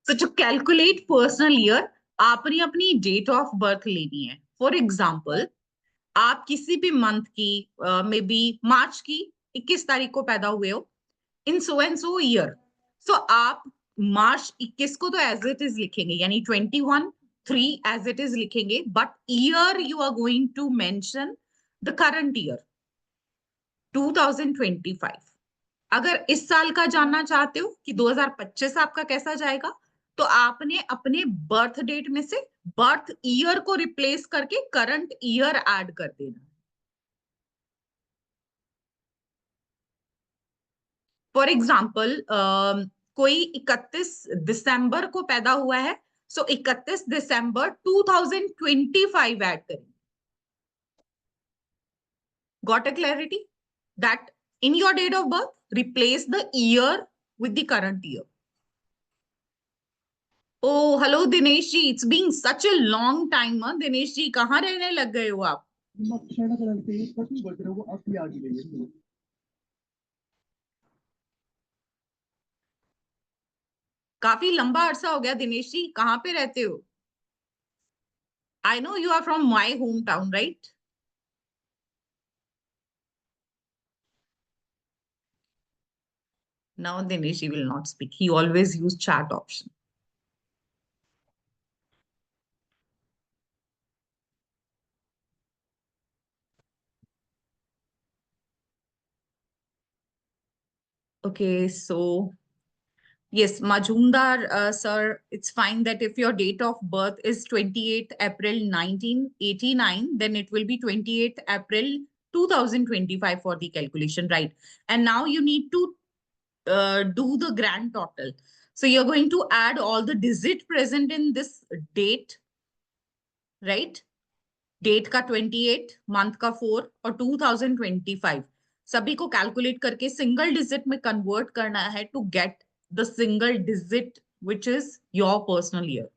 So to calculate personal year, आपने अपनी date of birth लेनी है. फॉर एग्जाम्पल, आप किसी भी मंथ की, मे बी मार्च की 21 तारीख को पैदा हुए हो, इन सो एंड सो ईयर. सो आप मार्च 21 को तो एज इट इज लिखेंगे, यानी 21/3 एज इट इज लिखेंगे, but year you are going to mention the current year 2025. अगर इस साल का जानना चाहते हो कि 2025 आपका कैसा जाएगा, तो आपने अपने बर्थ डेट में से बर्थ ईयर को रिप्लेस करके करंट ईयर ऐड कर देना. फॉर एग्जाम्पल, कोई 31 दिसंबर को पैदा हुआ है, सो 31 दिसंबर 2025 ऐड करें. Got a clarity that in your date of birth replace the year with the current year. Oh hello Dinesh ji, it's being such a long time. Dinesh ji, कहाँ रहने लग गए हो आप? काफी लंबा अरसा हो गया. दिनेश जी, कहाँ पे रहते हो? I know you are from my home town, right? Now Dinesh ji will not speak. He always use chat option. Okay, so yes, Majumdar, sir, it's fine that if your date of birth is 28th April 1989, then it will be 28th April 2025 for the calculation, right? And now you need to do the grand total. So you're going to add all the digit present in this date, right? Date का 28, month का 4 और 2025 सभी को calculate करके single digit में convert करना है to get the single digit which is your personal year.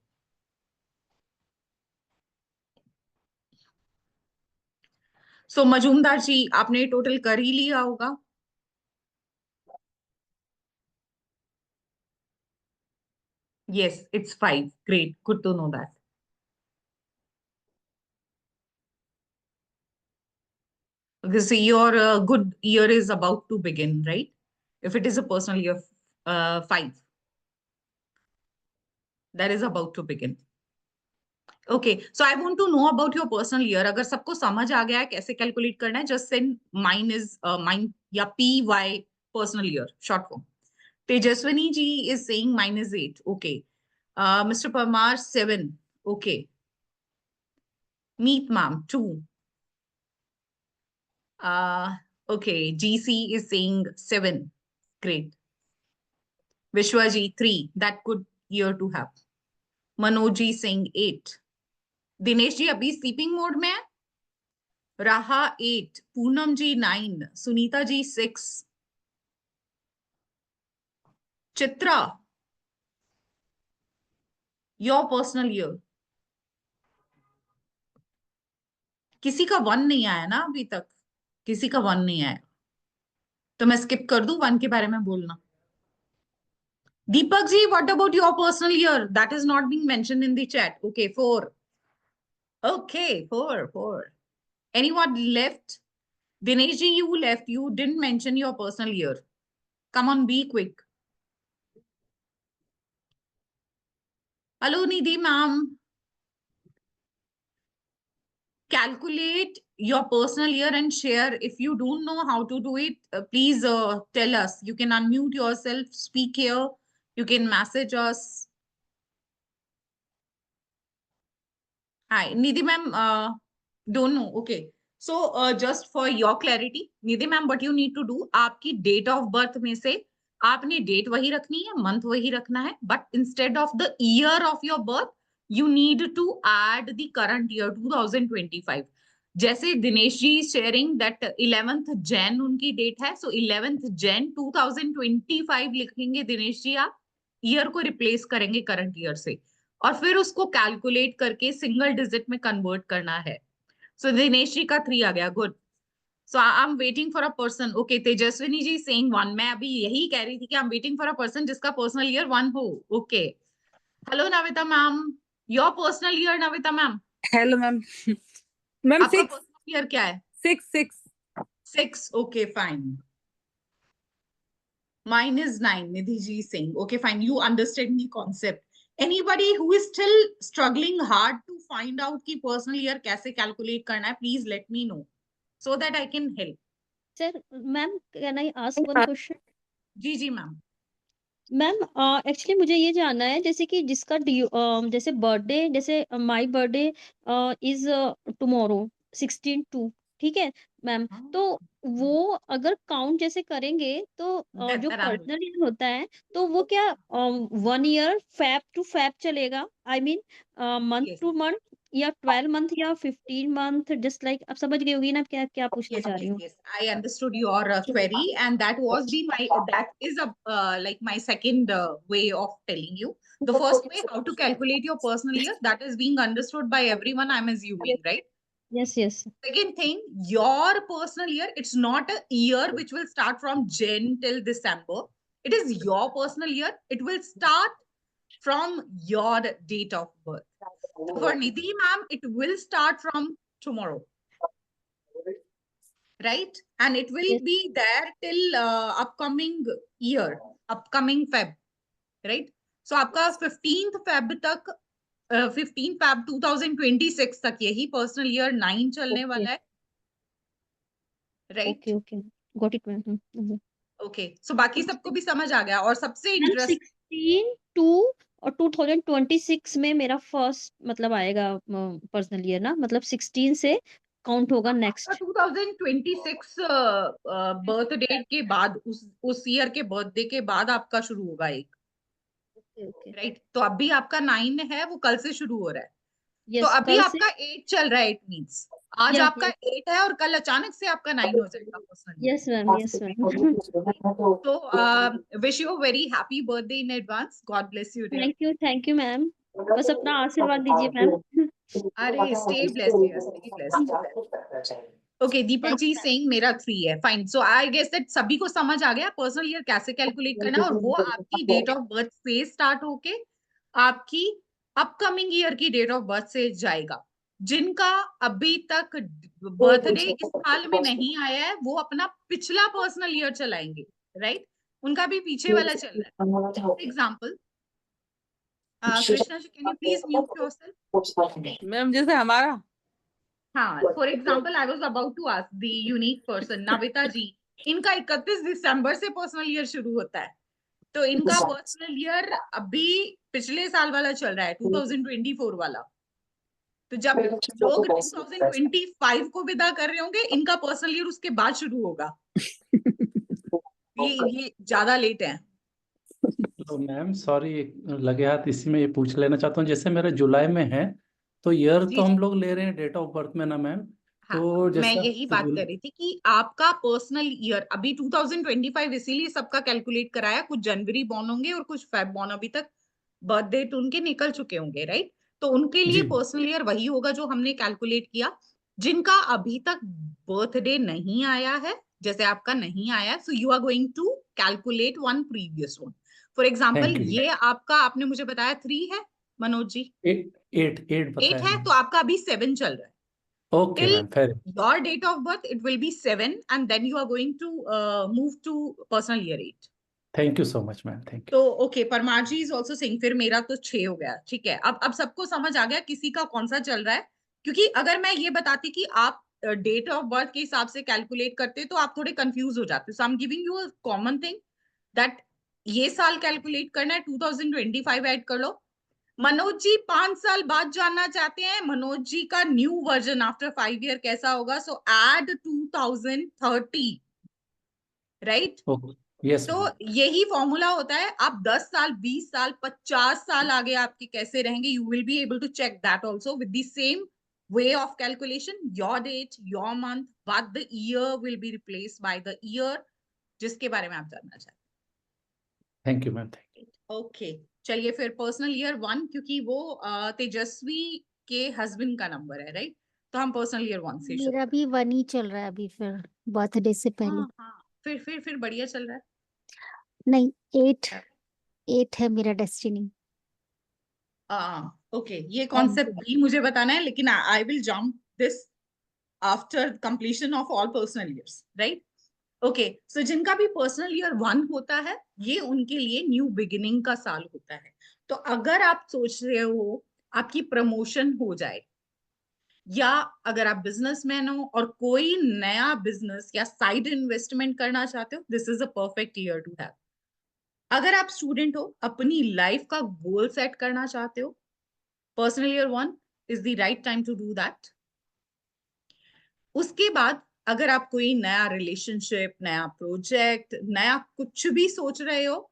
So Majumdar ji, आपने टोटल कर ही लिया होगा. Yes, it's 5. Great, good to know that. Because your good year is about to begin, right? If it is a personal year, 5, that is about to begin. Okay, so I want to know about your personal year. अगर सबको समझ आ गया है कैसे calculate करना है, just send mine is mine या PY personal year short form. Tejaswini ji is saying mine is 8. Okay. Mister Parmar 7. Okay. Meet ma'am 2. Okay. GC is saying 7. Great. Vishwaji 3. That good year to have. Manoj ji saying 8. Dinesh ji अभी sleeping mode में है. राहा 8. पूनम जी 9. Sunita ji 6. Chitra, your personal year. किसी का 1 नहीं आया ना अभी तक? किसी का 1 नहीं आया तो मैं स्किप कर दूं 1 के बारे में बोलना. Deepak ji, what about your personal year? That is not being mentioned in the chat. Okay, 4. Okay, 4. Anyone left? Dinesh ji, you left. You didn't mention your personal year. Come on, be quick. Hello, Nidhi ma'am. Calculate your personal year and share. If you don't know how to do it, please tell us. You can unmute yourself, speak here. You can message us. Hi, Nidhi ma'am. Don't know. Okay. So just for your clarity, Nidhi ma'am, what you need to do, आपकी date of birth में से आपने date वही रखनी है, month वही रखना है, but instead of the year of your birth, you need to add the current year 2025. जैसे Dinesh ji sharing that 11th Jain उनकी डेट है, सो 11th जैन 2025 लिखेंगे दिनेश जी आप. ईयर को रिप्लेस करेंगे करंट ईयर से और फिर उसको कैलकुलेट करके सिंगल डिजिट में कन्वर्ट करना है. सो दिनेश जी का 3 आ गया. Good. So I'm waiting for a person. Okay, Tejaswini ji saying 1. मैं अभी यही कह रही थी कि I'm waiting for a person जिसका personal year 1 हो. Okay. Hello Navita ma'am. Your personal year Navita ma'am. Hello ma'am. Ma'am आपका 6 personal year क्या है? 6 6. Okay, fine. Mine is 9. Nidhi ji saying. Okay, fine. You understand the concept. Anybody who is still struggling hard to find out कि personal year कैसे calculate करना है, please let me know so that I can help. Sir, ma'am, can I ask one question? जी जी ma'am. Ma'am actually मुझे ये जानना है जैसे कि जिसका जैसे बर्थडे जैसे माय बर्थडे इज टुमारो 16/2, ठीक है मैम। तो वो अगर काउंट जैसे करेंगे तो जो Around. पर्सनल ईयर होता है तो वो क्या 1 ईयर फैब टू फैब चलेगा, I mean month Yes. Two month, या 12 मंथ या 15 मंथ, जस्ट लाइक आप समझ गई होगी ना क्या क्या पूछना Yes, चाह रही yes, हूँ। yes. I understood your query, and that was the my that is a like my second way of telling you. The first way, how to calculate your personal year, that is being understood by everyone, I'm assuming, right? Yes yes. Second thing, your personal year, it's not a year which will start from Jan till December. It is your personal year. It will start from your date of birth. So for Nidhi ma'am, it will start from tomorrow, right? And it will Yes. be there till upcoming year, upcoming Feb, right? So आपका 15th Feb तक 15 Feb 2026 तक यही personal year 9 चलने Okay. वाला है, right? Okay okay, got it ma'am. Okay, so बाकी सबको भी समझ आ गया. और सबसे मैम इंटरेस्ट 16 टू और 2026 में मेरा फर्स्ट मतलब आएगा पर्सनल ईयर ना, मतलब 16 से काउंट होगा नेक्स्ट। 2026 बर्थ डेट के बाद, उस ईयर के बर्थडे के बाद आपका शुरू होगा एक, ओके ओके। राइट? तो अभी आपका 9 है, वो कल से शुरू हो रहा है. तो यस, अभी कल से। आपका 8 चल रहा है. इट मींस आज या आपका 8 है और कल अचानक से आपका 9 हो जाएगा personally. Yes ma'am, yes ma'am. तो wish you very happy birthday in advance. God bless you dear. Thank you ma'am. बस अपना आशीर्वाद दीजिए मैम। अरे stay blessed dear, stay blessed. Okay, Deepak ji saying मेरा 3 है. Fine. So I guess that सभी को समझ आ गया पर्सनल ईयर कैसे कैलकुलेट करना है, और वो आपकी डेट ऑफ बर्थ से स्टार्ट होके आपकी अपकमिंग ईयर की डेट ऑफ बर्थ से जाएगा. जिनका अभी तक बर्थडे इस साल में नहीं आया है, वो अपना पिछला पर्सनल ईयर चलाएंगे, राइट? उनका भी पीछे वाला चल रहा है. Example, Krishna ji, can you please mute yourself? Ma'am जैसे हमारा हाँ, for example I was about to ask the unique person Navita ji. इनका 31 दिसंबर से पर्सनल ईयर शुरू होता है. तो इनका पर्सनल ईयर अभी पिछले साल वाला चल रहा है, 2024 वाला. तो जब लोग 2025 को विदा कर रहे होंगे, इनका पर्सनल ईयर उसके बाद शुरू होगा. ये ज्यादा लेट है. तो मैम सॉरी, लगे हाथ इसी में ये पूछ लेना चाहता हूँ, जैसे मेरा जुलाई में है तो ईयर जी तो हम जी. लोग ले रहे हैं डेट ऑफ बर्थ में ना मैम. हाँ, तो मैं जैसा यही बात कर रही थी कि आपका पर्सनल ईयर अभी 2025, इसीलिए सबका कैलकुलेट कराया. कुछ जनवरी बॉर्न होंगे और कुछ फेब बॉर्न, अभी तक बर्थ डेट उनके निकल चुके होंगे, राइट? तो उनके लिए जी पर्सनल ईयर वही होगा जो हमने कैलकुलेट किया. जिनका अभी तक बर्थडे नहीं आया है, जैसे आपका नहीं आया, so you are going to calculate one previous one. For example, thank you. ये आपका, आपने मुझे बताया 3 है मनोज जी. 8 8 बताया है, मैम. तो आपका अभी 7 चल रहा है. ओके Till मैम, फिर your date of birth, it will be 7, and then you are going to move to personal year 8. Thank you so much ma'am, thank you. तो okay, Parmar ji is also saying, फिर मेरा तो 6 हो गया. ठीक है, अब सबको समझ आ गया किसी का कौन सा चल रहा है. क्योंकि अगर मैं ये बताती कि आप डेट ऑफ बर्थ के हिसाब से कैलकुलेट करते, तो आप थोड़े कंफ्यूज हो जाते. So I am giving you a common thing that ये साल कैलकुलेट करना है, 2025 ऐड कर लो. मनोज जी 5 साल बाद जानना चाहते हैं मनोज जी का न्यू वर्जन आफ्टर 5 ईयर कैसा होगा. सो एड 2030, राइट? ओके यस तो मैम. यही फॉर्मूला होता है. आप 10 साल, 20 साल, 50 साल आगे आपके कैसे रहेंगे, you will be able to check that also with the same way of calculation. Your date, your month, but the year will be replaced by the year जिसके बारे में आप जानना चाहते हैं. Thank you ma'am, thank you. Okay, चलिए फिर personal year 1, क्योंकि वो तेजस्वी के हस्बैंड का नंबर है, राइट? तो हम पर्सनल ईयर 1 से शुरू। मेरा भी 1 ही चल रहा है अभी, फिर बर्थडे से पहले। हाँ हाँ, फिर बढ़िया चल रहा है। नहीं, 8 है मेरा डेस्टिनी। ओके, ये कॉन्सेप्ट भी मुझे बताना है, लेकिन I will jump this after completion of all personal years, right? Okay, so जिनका भी पर्सनल ईयर 1 होता है, ये उनके लिए न्यू बिगिनिंग का साल होता है। तो अगर आप सोच रहे हो आपकी प्रमोशन हो जाए, या अगर आप बिजनेसमैन हो और कोई नया बिजनेस या साइड इन्वेस्टमेंट करना चाहते हो, this is a perfect year to have. अगर आप स्टूडेंट हो, अपनी लाइफ का गोल सेट करना चाहते हो, personal year 1 is the right time to do that. उसके बाद अगर आप कोई नया रिलेशनशिप, नया प्रोजेक्ट, नया कुछ भी सोच रहे हो,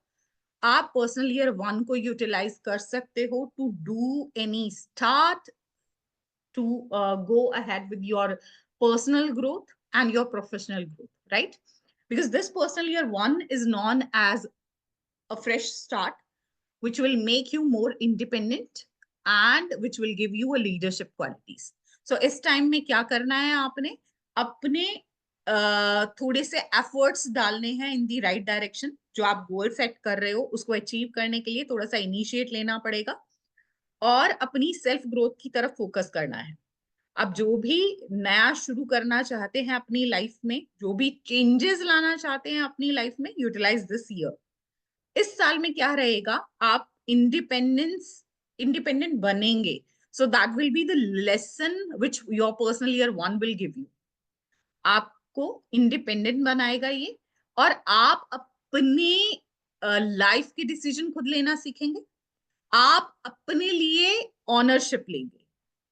आप पर्सनल ईयर 1 को यूटिलाइज कर सकते हो to do any start, to go ahead with your personal growth and your professional growth, right? Because this personal year 1 is known as a fresh start, which will make you more independent and which will give you a leadership qualities. So इस time में क्या करना है, आपने अपने थोड़े से efforts डालने हैं इन दी राइट डायरेक्शन। जो आप गोल सेट कर रहे हो उसको अचीव करने के लिए थोड़ा सा इनिशिएट लेना पड़ेगा और अपनी सेल्फ ग्रोथ की तरफ फोकस करना है। आप जो भी नया शुरू करना चाहते हैं अपनी लाइफ में, जो भी चेंजेस लाना चाहते हैं अपनी लाइफ में, यूटिलाइज दिस ईयर। इस साल में क्या रहेगा, आप इंडिपेंडेंट बनेंगे। So that will be the lesson which your personal year 1 will give you. आपको इंडिपेंडेंट बनाएगा ये, और आप अपनी लाइफ के डिसीजन खुद लेना सीखेंगे। आप अपने लिए ऑनरशिप लेंगे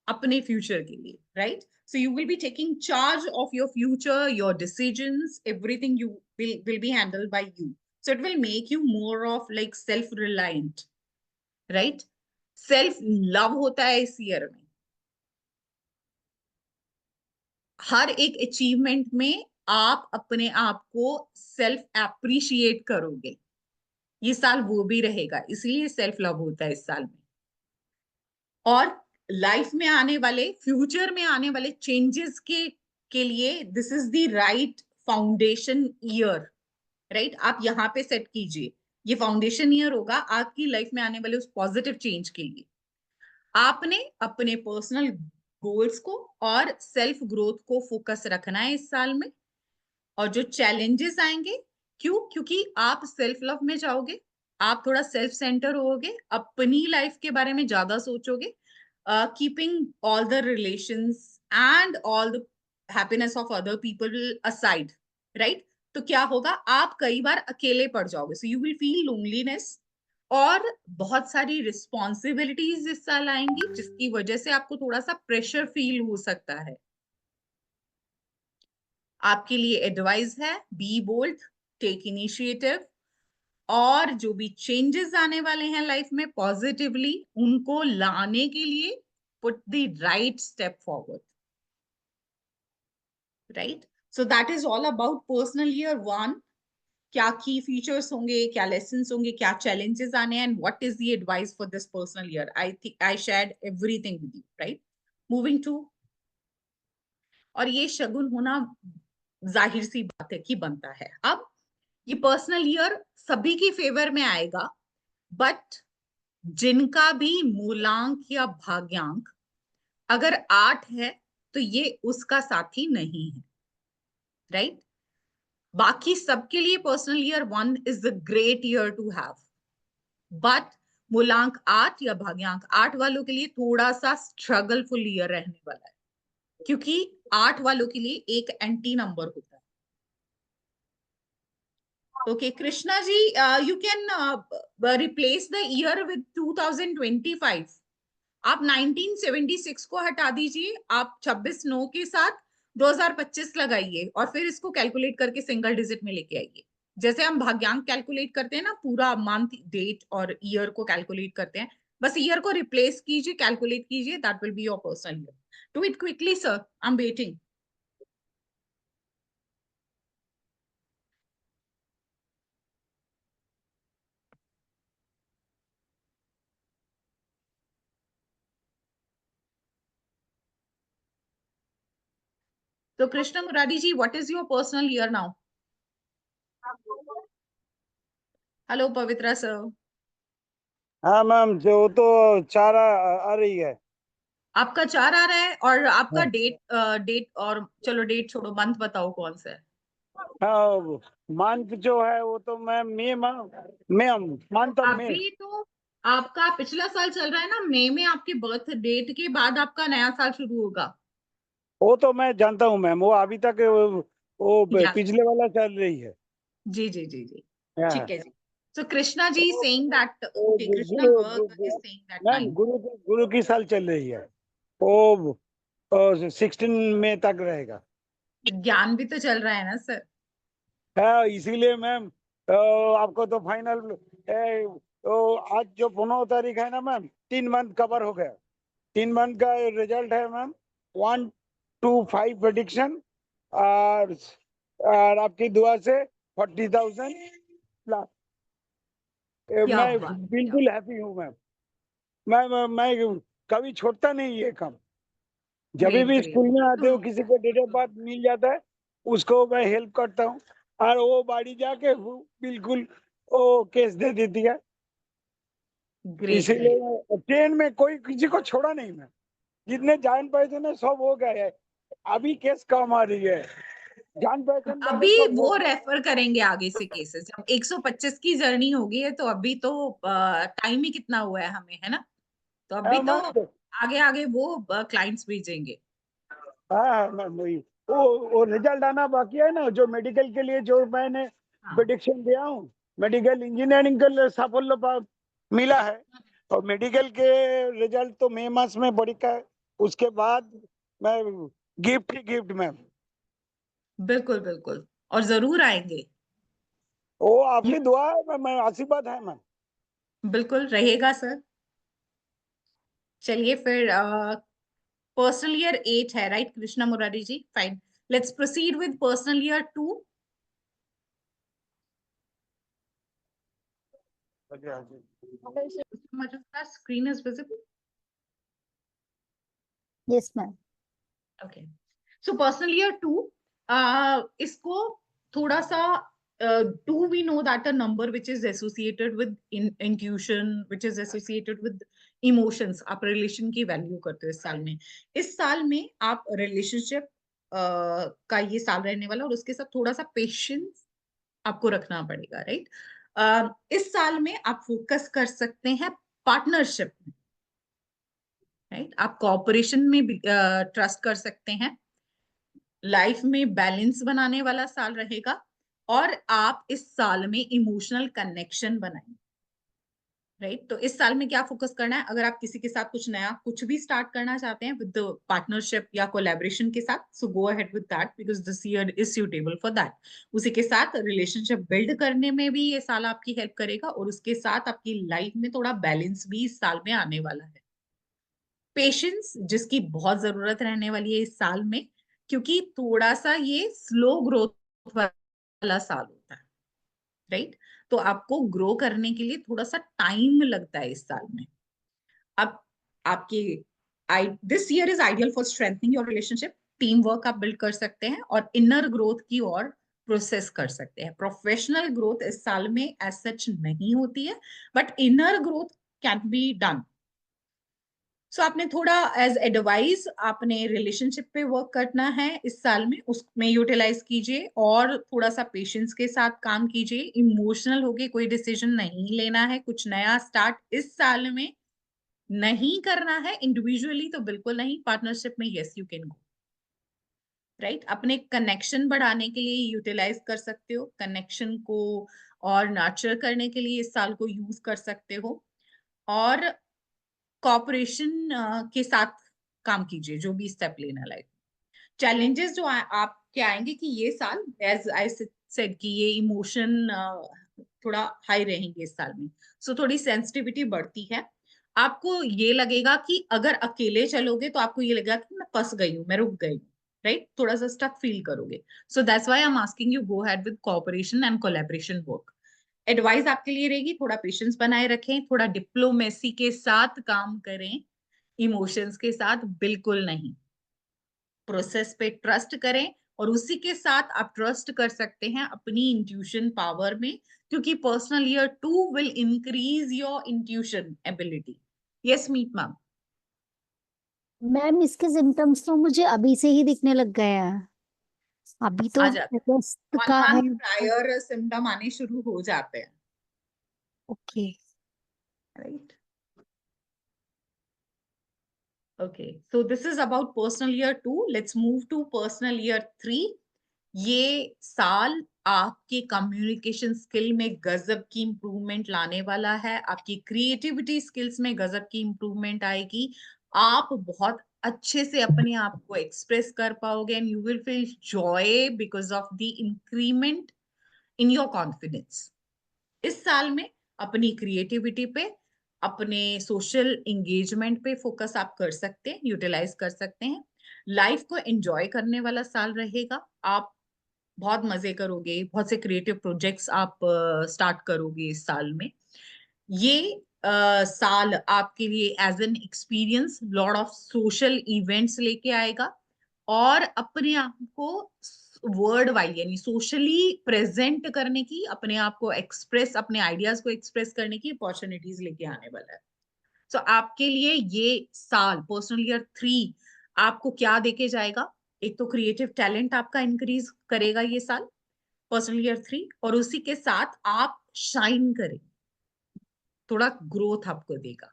अपने फ्यूचर के लिए, right? So you will be taking charge of your future, your decisions, everything you will be handled by you. So it will make you more of like self-reliant, right? Self love होता है इस year में। हर एक achievement में आप अपने आप को सेल्फ एप्रिशिएट करोगे। ये साल वो भी रहेगा, इसलिए सेल्फ लव होता है इस साल में। और लाइफ में आने वाले, फ्यूचर में आने वाले चेंजेस के लिए this is the right foundation year, right? आप यहाँ पे सेट कीजिए, ये फाउंडेशन ईयर होगा आपकी लाइफ में आने वाले उस पॉजिटिव चेंज के लिए। आपने अपने पर्सनल गोल्स को और सेल्फ ग्रोथ को फोकस रखना है इस साल में। और जो चैलेंजेस आएंगे, क्योंकि आप सेल्फ लव में जाओगे, आप थोड़ा सेल्फ सेंटर होगे, अपनी लाइफ के बारे में ज्यादा सोचोगे, keeping all the relations and all the happiness of other people aside, right? तो क्या होगा, आप कई बार अकेले पड़ जाओगे। So you will feel loneliness, और बहुत सारी रिस्पॉन्सिबिलिटीज इस साल आएंगी जिसकी वजह से आपको थोड़ा सा प्रेशर फील हो सकता है। आपके लिए एडवाइस है, बी बोल्ड, टेक इनिशिएटिव, और जो भी चेंजेस आने वाले हैं लाइफ में पॉजिटिवली, उनको लाने के लिए put the right step forward, right? So that is all about personal year 1। क्या की फीचर्स होंगे, क्या लेसन होंगे, क्या चैलेंजेस आने हैं, and what is the advice for this personal year. I think I shared everything with you, right? Moving to, और ये शगुन होना जाहिर सी बात है कि बनता है। अब ये पर्सनल ईयर सभी की फेवर में आएगा, बट जिनका भी मूलांक या भाग्यांक अगर 8 है तो ये उसका साथी नहीं है, राइट? बाकी सबके लिए personal year 1 is the great year to have, but मूलांक 8 या भाग्यांक 8 वालों के लिए थोड़ा सा स्ट्रगलफुल ईयर रहने वाला है, क्योंकि 8 वालों के लिए एक एंटी नंबर होता है। Okay, Krishna ji, you can replace the year with 2025. आप 1976 को हटा दीजिए, आप 26/9 के साथ 2025 लगाइए और फिर इसको कैलकुलेट करके सिंगल डिजिट में लेके आइए। जैसे हम भाग्यांक कैलकुलेट करते हैं ना, पूरा मंथ, डेट और ईयर को कैलकुलेट करते हैं, बस ईयर को रिप्लेस कीजिए, कैलकुलेट कीजिए, that will be your personal year. Do it quickly sir, I am waiting. So Krishna Murari ji, what is your personal year now? Hello Pavitra sir. हाँ ma'am, जो तो 4 आ रही है। आपका 4 आ रहा है और आपका हाँ। डेट और चलो डेट छोड़ो, मंथ बताओ कौन सा है? हाँ, मंथ जो है वो तो मैम मंथ ऑफ मे। अभी तो आपका पिछला साल चल रहा है ना, मई में आपके बर्थ डेट के बाद आपका नया साल शुरू होगा। वो तो मैं जानता हूँ मैम, वो अभी तक वो Yes. पिछले वाला चल रही है। जी जी जी जी, हाँ। ठीक है जी। So Krishna ji is saying that वो okay, Krishna Garg is saying that ma'am 9. गुरु की साल चल रही है, वो 16 मई तक रहेगा। ज्ञान भी तो चल रहा है ना सर। हाँ, इसीलिए मैम आपको तो फाइनल तो आज जो 15 तारीख है ना मैम, 3 मंथ कवर हो गया। 3 मंथ का रिजल्ट है मैम 1 to 5 प्रेडिक्शन, और आपकी दुआ से 40,000 प्लस। क्या मैं बात है, बिल्कुल हैप्पी हूँ मैम। मैं कभी छोड़ता नहीं ये काम। जब ग्रेट भी ग्रेट। स्कूल में आते हो किसी को डेट ऑफ बर्थ मिल जाता है, उसको मैं हेल्प करता हूँ, और वो बाड़ी जाके वो बिल्कुल वो केस दे देती है। ग्रेट इसीलिए ट्रेन में कोई किसी को छोड़ा नहीं मैं, जितने जान पहचान सब हो गए हैं। अभी केस कम आ रही है, जान पहचान वाले अभी सब वो हो। रेफर करेंगे आगे से केसेस, जब 125 की जर्नी होगी है तो अभी तो टाइम ही कितना हुआ है हमें, है ना? तो अभी हाँ तो मैम, आगे आगे वो क्लाइंट्स भेजेंगे। हाँ मैम, वही वो रिजल्ट आना बाकी है ना, जो मेडिकल के लिए जो मैंने हाँ। प्रेडिक्शन दिया हूँ, मेडिकल इंजीनियरिंग के लिए साफल्य मिला है, और मेडिकल के रिजल्ट तो मई मास में परीक्षा है। उसके बाद मैं गिफ्ट ही गिफ्ट मैम, बिल्कुल बिल्कुल, और जरूर आएंगे। वो आपकी दुआ है मैम, आशीर्वाद है मैम। बिल्कुल रहेगा सर। चलिए फिर पर्सनल ईयर 8 है, right Krishna Murari ji? Fine, let's proceed with personal year 2। Screen is visible? Yes, ma'am. Okay, so personal year 2, इसको थोड़ा सा do we know that a number which is associated with intuition, which is associated with emotions, आप relation की value करते हो इस साल में। इस साल में आप रिलेशनशिप का ये साल रहने वाला, और उसके साथ थोड़ा सा पेशेंस आपको रखना पड़ेगा, राइट? इस साल में आप फोकस कर सकते हैं पार्टनरशिप में, राइट? आप कोऑपरेशन में ट्रस्ट कर सकते हैं। लाइफ में बैलेंस बनाने वाला साल रहेगा, और आप इस साल में इमोशनल कनेक्शन बनाएंगे, राइट? तो इस साल में क्या फोकस करना है? अगर आप किसी के साथ कुछ नया कुछ भी स्टार्ट करना चाहते हैं विद पार्टनरशिप या कोलैबोरेशन के साथ, so go ahead with that because this year is suitable for that. उसी के साथ रिलेशनशिप बिल्ड करने में भी ये साल आपकी हेल्प करेगा, और उसके साथ आपकी लाइफ में थोड़ा बैलेंस भी इस साल में आने वाला है। पेशेंस जिसकी बहुत जरूरत रहने वाली है इस साल में, क्योंकि थोड़ा सा ये स्लो ग्रोथ वाला साल होता है, राइट? तो आपको ग्रो करने के लिए थोड़ा सा टाइम लगता है इस साल में। अब आपके this year is ideal for strengthening your relationship. Team work आप बिल्ड कर सकते हैं और इनर ग्रोथ की ओर प्रोसेस कर सकते हैं। प्रोफेशनल ग्रोथ इस साल में एज सच नहीं होती है, but inner growth can be done. So आपने थोड़ा एज एडवाइस आपने रिलेशनशिप पे वर्क करना है इस साल में, उसमें यूटिलाइज कीजिए, और थोड़ा सा पेशेंस के साथ काम कीजिए। इमोशनल होके कोई डिसीजन नहीं लेना है, कुछ नया स्टार्ट इस साल में नहीं करना है। इंडिविजुअली तो बिल्कुल नहीं, पार्टनरशिप में yes you can go, right? अपने कनेक्शन बढ़ाने के लिए यूटिलाइज कर सकते हो, कनेक्शन को और नर्चर करने के लिए इस साल को यूज कर सकते हो, और कॉपरेशन के साथ काम कीजिए जो भी स्टेप लेना। लाइक चैलेंजेस जो आपके आएंगे कि ये साल, एज आई सेड कि ये इमोशन थोड़ा हाई रहेंगे इस साल में, सो थोड़ी सेंसिटिविटी बढ़ती है। आपको ये लगेगा कि अगर अकेले चलोगे तो आपको ये लगेगा कि मैं फंस गई हूँ, मैं रुक गई हूँ, राइट? थोड़ा सा स्टक फील करोगे। So that's why I am asking you go ahead with cooperation and collaboration work. Advice आपके लिए रहेगी, थोड़ा पेशेंस बनाए रखें, थोड़ा डिप्लोमेसी के साथ काम करें, इमोशंस के साथ बिल्कुल नहीं। प्रोसेस पे ट्रस्ट करें और उसी के साथ आप ट्रस्ट कर सकते हैं अपनी इंट्यूशन पावर में, क्योंकि personal year 2 will increase your intuition ability. Yes Meet ma'am. Ma'am इसके सिम्टम्स तो मुझे अभी से ही दिखने लग गए हैं। अभी तो आ जाते अगस्त हैं, का 1 है। मंथ प्रायर सिम्टम आने शुरू हो जाते हैं, okay. Right? Okay, so this is about personal year 2. Let's move to personal year 3. ये साल आपके कम्युनिकेशन स्किल में गजब की इंप्रूवमेंट लाने वाला है, आपकी क्रिएटिविटी स्किल्स में गजब की इंप्रूवमेंट आएगी, आप बहुत अच्छे से अपने आप को एक्सप्रेस कर पाओगे and you will feel Joy because of the increment in your confidence. इस साल में अपनी क्रिएटिविटी पे, अपने सोशल एंगेजमेंट पे फोकस आप कर सकते हैं, यूटिलाइज कर सकते हैं। लाइफ को एंजॉय करने वाला साल रहेगा, आप बहुत मजे करोगे, बहुत से क्रिएटिव प्रोजेक्ट्स आप स्टार्ट करोगे इस साल में। ये साल आपके लिए as an experience lot of social events लेके आएगा और अपने आप को वर्ल्ड वाइड यानी सोशली प्रेजेंट करने की, अपने आप को एक्सप्रेस, अपने आइडियाज को एक्सप्रेस करने की अपॉर्चुनिटीज लेके आने वाला है। सो आपके लिए ये साल पर्सनल ईयर 3 आपको क्या देके जाएगा? एक तो क्रिएटिव टैलेंट आपका इंक्रीज करेगा ये साल पर्सनल ईयर 3, और उसी के साथ आप शाइन करें, थोड़ा ग्रोथ आपको देगा,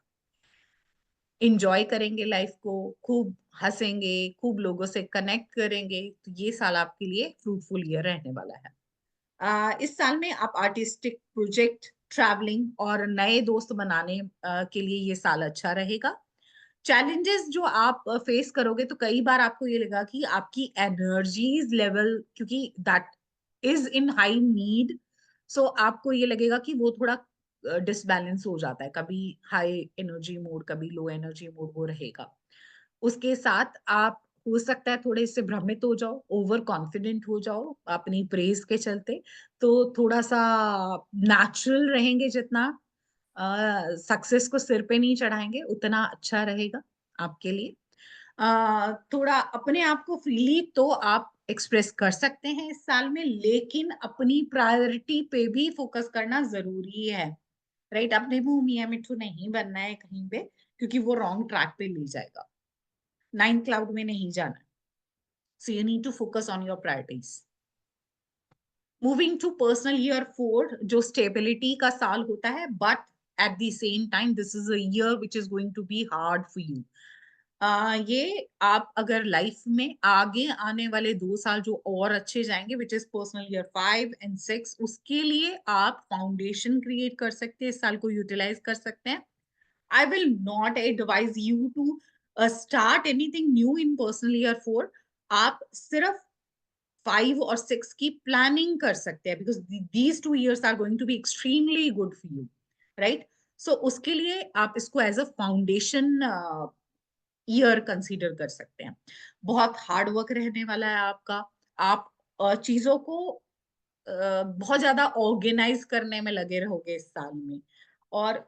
इंजॉय करेंगे लाइफ को, खूब हंसेंगे, खूब लोगों से कनेक्ट करेंगे। तो ये साल आपके लिए फ्रूटफुल ईयर रहने वाला है। इस साल में आप आर्टिस्टिक प्रोजेक्ट, ट्रैवलिंग और नए दोस्त बनाने के लिए ये साल अच्छा रहेगा। चैलेंजेस जो आप फेस करोगे तो कई बार आपको ये लगा कि आपकी एनर्जीज लेवल, क्योंकि that is in high need, so आपको ये लगेगा कि वो थोड़ा डिसबैलेंस हो जाता है, कभी हाई एनर्जी मोड कभी लो एनर्जी मोड वो रहेगा। उसके साथ आप हो सकता है थोड़े से भ्रमित हो जाओ, ओवर कॉन्फिडेंट हो जाओ अपनी प्रेज के चलते, तो थोड़ा सा नेचुरल रहेंगे, जितना सक्सेस को सिर पे नहीं चढ़ाएंगे उतना अच्छा रहेगा आपके लिए। थोड़ा अपने आप को फ्रीली तो आप एक्सप्रेस कर सकते हैं इस साल में, लेकिन अपनी प्रायोरिटी पे भी फोकस करना जरूरी है, राइट? अपने मुंह मियां मिट्ठू नहीं बनना है कहीं पे, क्योंकि वो रॉन्ग ट्रैक पे ले जाएगा, 9 क्लाउड में नहीं जाना। So you need to focus on your priorities. Moving to personal year 4 जो स्टेबिलिटी का साल होता है, but at the same time this is a year which is going to be hard for you. ये आप अगर लाइफ में आगे आने वाले 2 साल जो और अच्छे जाएंगे, which is personal year 5 and 6, उसके लिए आप फाउंडेशन क्रिएट कर सकते हैं, इस साल को यूटिलाइज कर सकते हैं। I will not advise you to start anything new in personal year 4. आप सिर्फ 5 और 6 की प्लानिंग कर सकते हैं, because these 2 years are going to be extremely good for you, right? So उसके लिए आप इसको as a foundation year consider कर सकते हैं। बहुत हार्ड वर्क रहने वाला है आपका, आप चीजों को बहुत ज्यादा ऑर्गेनाइज करने में लगे रहोगे इस साल में, और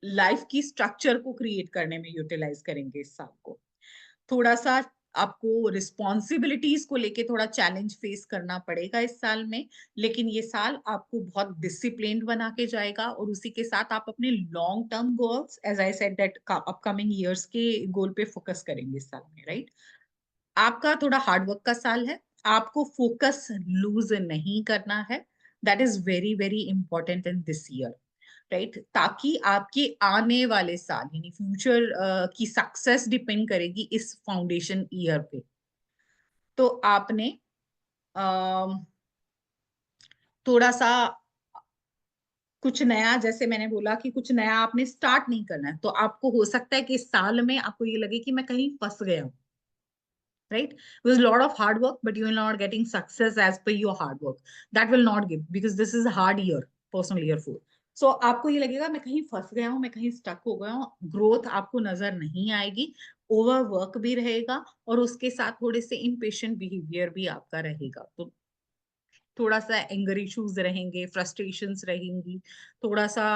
लाइफ की स्ट्रक्चर को क्रिएट करने में यूटिलाइज करेंगे इस साल को। थोड़ा सा आपको रिस्पॉन्सिबिलिटीज को लेके थोड़ा चैलेंज फेस करना पड़ेगा इस साल में, लेकिन ये साल आपको बहुत डिसिप्लिन्ड बना के जाएगा, और उसी के साथ आप अपने long term goals, as I said that upcoming years के गोल पे फोकस करेंगे इस साल में, राइट? आपका थोड़ा हार्डवर्क का साल है, आपको फोकस लूज नहीं करना है, that is very very important in this year, right? ताकि आपके आने वाले साल यानी फ्यूचर की सक्सेस डिपेंड करेगी इस फाउंडेशन ईयर पे। तो आपने थोड़ा सा कुछ नया, जैसे मैंने बोला कि कुछ नया आपने स्टार्ट नहीं करना है, तो आपको हो सकता है कि इस साल में आपको ये लगे कि मैं कहीं फंस गया हूँ, right? With a lot of hard work, but you will not getting success as per your hard work. That will not give, because this is a hard year, personal year 4. So आपको ये लगेगा मैं कहीं फंस गया हूँ, मैं कहीं स्टक हो गया हूँ, ग्रोथ आपको नजर नहीं आएगी, ओवर वर्क भी रहेगा, और उसके साथ थोड़े से इम्पेशेंट बिहेवियर भी आपका रहेगा। तो थोड़ा सा एंगर इश्यूज रहेंगे, फ्रस्ट्रेशंस रहेंगी, थोड़ा सा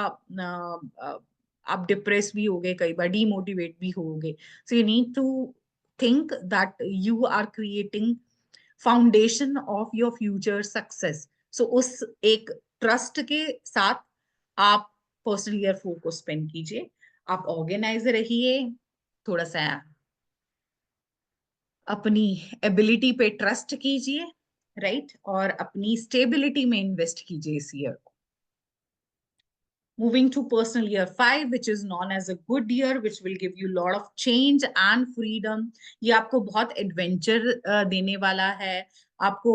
आप डिप्रेस भी होगे, कई बार डीमोटिवेट भी होगे। So you need to think that you are creating foundation of your future success. So उस एक ट्रस्ट के साथ आप पर्सनल ईयर 4 को स्पेंड कीजिए। आप ऑर्गेनाइज रहिए, थोड़ा सा अपनी एबिलिटी पे ट्रस्ट कीजिए, राइट, और अपनी स्टेबिलिटी में इन्वेस्ट कीजिए इस ईयर को। Moving to personal year 5, which is known as a good year, which will give you a lot of change and freedom. ये आपको बहुत एडवेंचर देने वाला है, आपको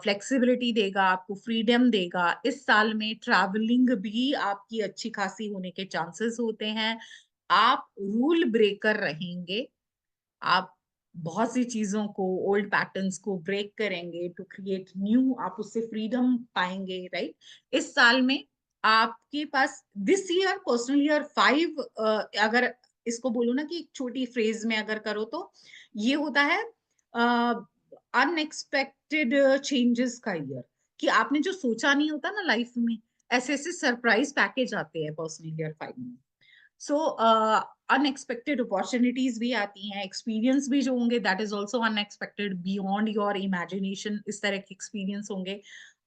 फ्लेक्सिबिलिटी देगा, आपको फ्रीडम देगा। इस साल में ट्रैवलिंग भी आपकी अच्छी खासी होने के चांसेस होते हैं। आप रूल ब्रेकर रहेंगे, आप बहुत सी चीजों को, ओल्ड पैटर्न्स को ब्रेक करेंगे टू क्रिएट न्यू, आप उससे फ्रीडम पाएंगे, राइट। इस साल में आपके पास दिस ईयर पर्सनल ईयर 5, अगर इसको बोलो ना कि एक छोटी फ्रेज में अगर करो तो ये होता है अनएक्सपेक्टेड चेंजेस का ईयर, कि आपने जो सोचा नहीं होता ना लाइफ में, ऐसे ऐसे सरप्राइज पैकेज आते हैं पर्सनल ईयर 5 में। सो अनएक्सपेक्टेड अपॉर्चुनिटीज भी आती हैं, एक्सपीरियंस भी जो होंगे that is also unexpected, beyond your imagination, इस तरह के एक्सपीरियंस होंगे।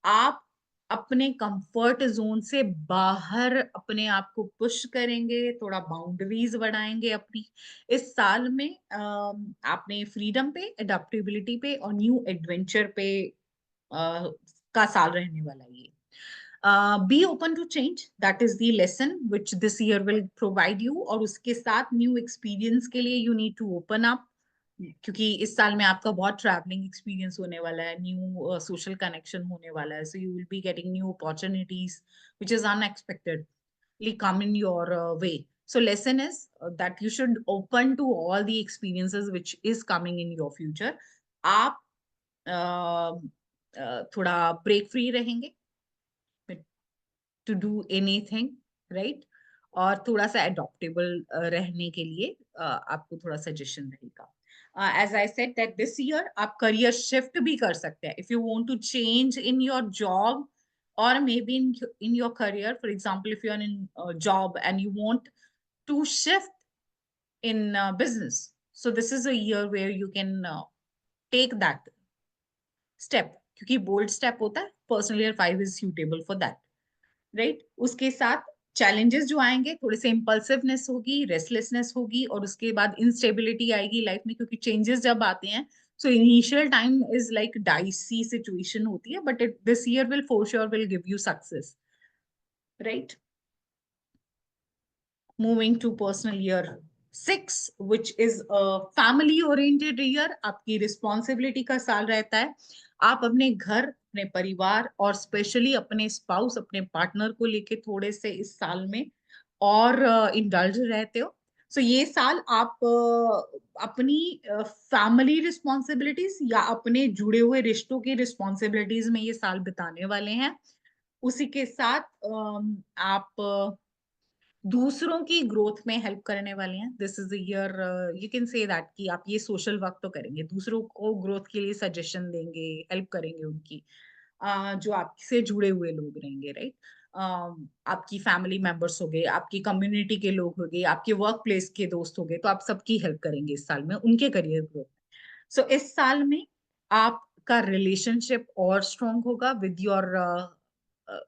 आप अपने कंफर्ट जोन से बाहर अपने आप को पुश करेंगे, थोड़ा बाउंड्रीज बढ़ाएंगे अपनी। इस साल में आपने फ्रीडम पे, अडेप्टेबिलिटी पे और न्यू एडवेंचर पे का साल रहने वाला ये। Be open to change, that is the lesson which this year will provide you, और उसके साथ न्यू एक्सपीरियंस के लिए you need to open up, क्योंकि इस साल में आपका बहुत ट्रैवलिंग एक्सपीरियंस होने वाला है, न्यू सोशल कनेक्शन होने वाला है, so you will be getting new opportunities which is unexpectedly come in your way. So lesson is that you should open to all the experiences which is coming in your future. आप थोड़ा break free रहेंगे to do anything, right, और थोड़ा सा adaptable रहने के लिए आपको थोड़ा सजेशन रहेगा। As I said that this year आप career shift भी कर सकते हैं, if you want to change in your job or maybe in your career. For example, if you are in a job and you want to shift in business, so this is a year where you can take that step, क्योंकि bold step होता है, personal year 5 is suitable for that, right. उसके साथ challenges जो आएंगे, थोड़े से impulsiveness होगी, रेस्टलेसनेस होगी, और उसके बाद इंस्टेबिलिटी आएगी लाइफ में, क्योंकि चेंजेस जब आते हैं so initial time is like dicey situation होती है, but this year will for sure will give you success, right. Moving to personal year 6, which is a family oriented year, आपकी responsibility का साल रहता है। आप अपने घर, अपने परिवार और स्पेशली अपने स्पाउस, अपने पार्टनर को लेके थोड़े से इस साल में और इंडल्ज रहते हो। सो ये साल आप अपनी फैमिली रिस्पॉन्सिबिलिटीज या अपने जुड़े हुए रिश्तों की रिस्पॉन्सिबिलिटीज में ये साल बिताने वाले हैं। उसी के साथ आप दूसरों की ग्रोथ में हेल्प करने वाले हैं। This is year you can say that कि आप ये सोशल वर्क तो करेंगे, दूसरों को ग्रोथ के लिए सजेशन देंगे, हेल्प करेंगे उनकी, जो आपसे जुड़े हुए लोग रहेंगे, राइट। आपकी फैमिली मेंबर्स हो गए, आपकी कम्युनिटी के लोग हो गए, आपके वर्क प्लेस के दोस्त हो गए, तो आप सबकी हेल्प करेंगे इस साल में उनके करियर ग्रोथ। सो इस साल में आपका रिलेशनशिप और स्ट्रॉन्ग होगा with your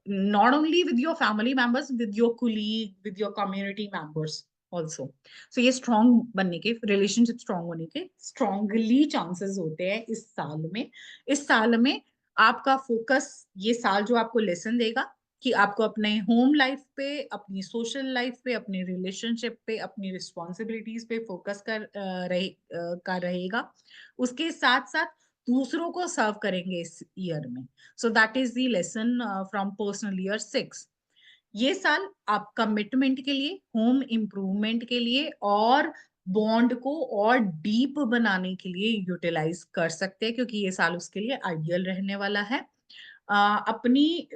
not only with your family members, with your colleague, with your community members also. So ये strong बनने के, relationship strong होने के strongly chances होते हैं इस साल में। इस साल में आपका फोकस, ये साल जो आपको लेसन देगा कि आपको अपने होम लाइफ पे, अपनी सोशल लाइफ पे, अपने रिलेशनशिप पे, अपनी रिस्पॉन्सिबिलिटीज पे फोकस रहेगा। उसके साथ साथ दूसरों को सर्व करेंगे इस ईयर में। सो that is the lesson from personal year 6। ये साल आप कमिटमेंट के लिए, होम इम्प्रूवमेंट के लिए और बॉन्ड को और डीप बनाने के लिए यूटिलाइज कर सकते हैं, क्योंकि ये साल उसके लिए आइडियल रहने वाला है। अपनी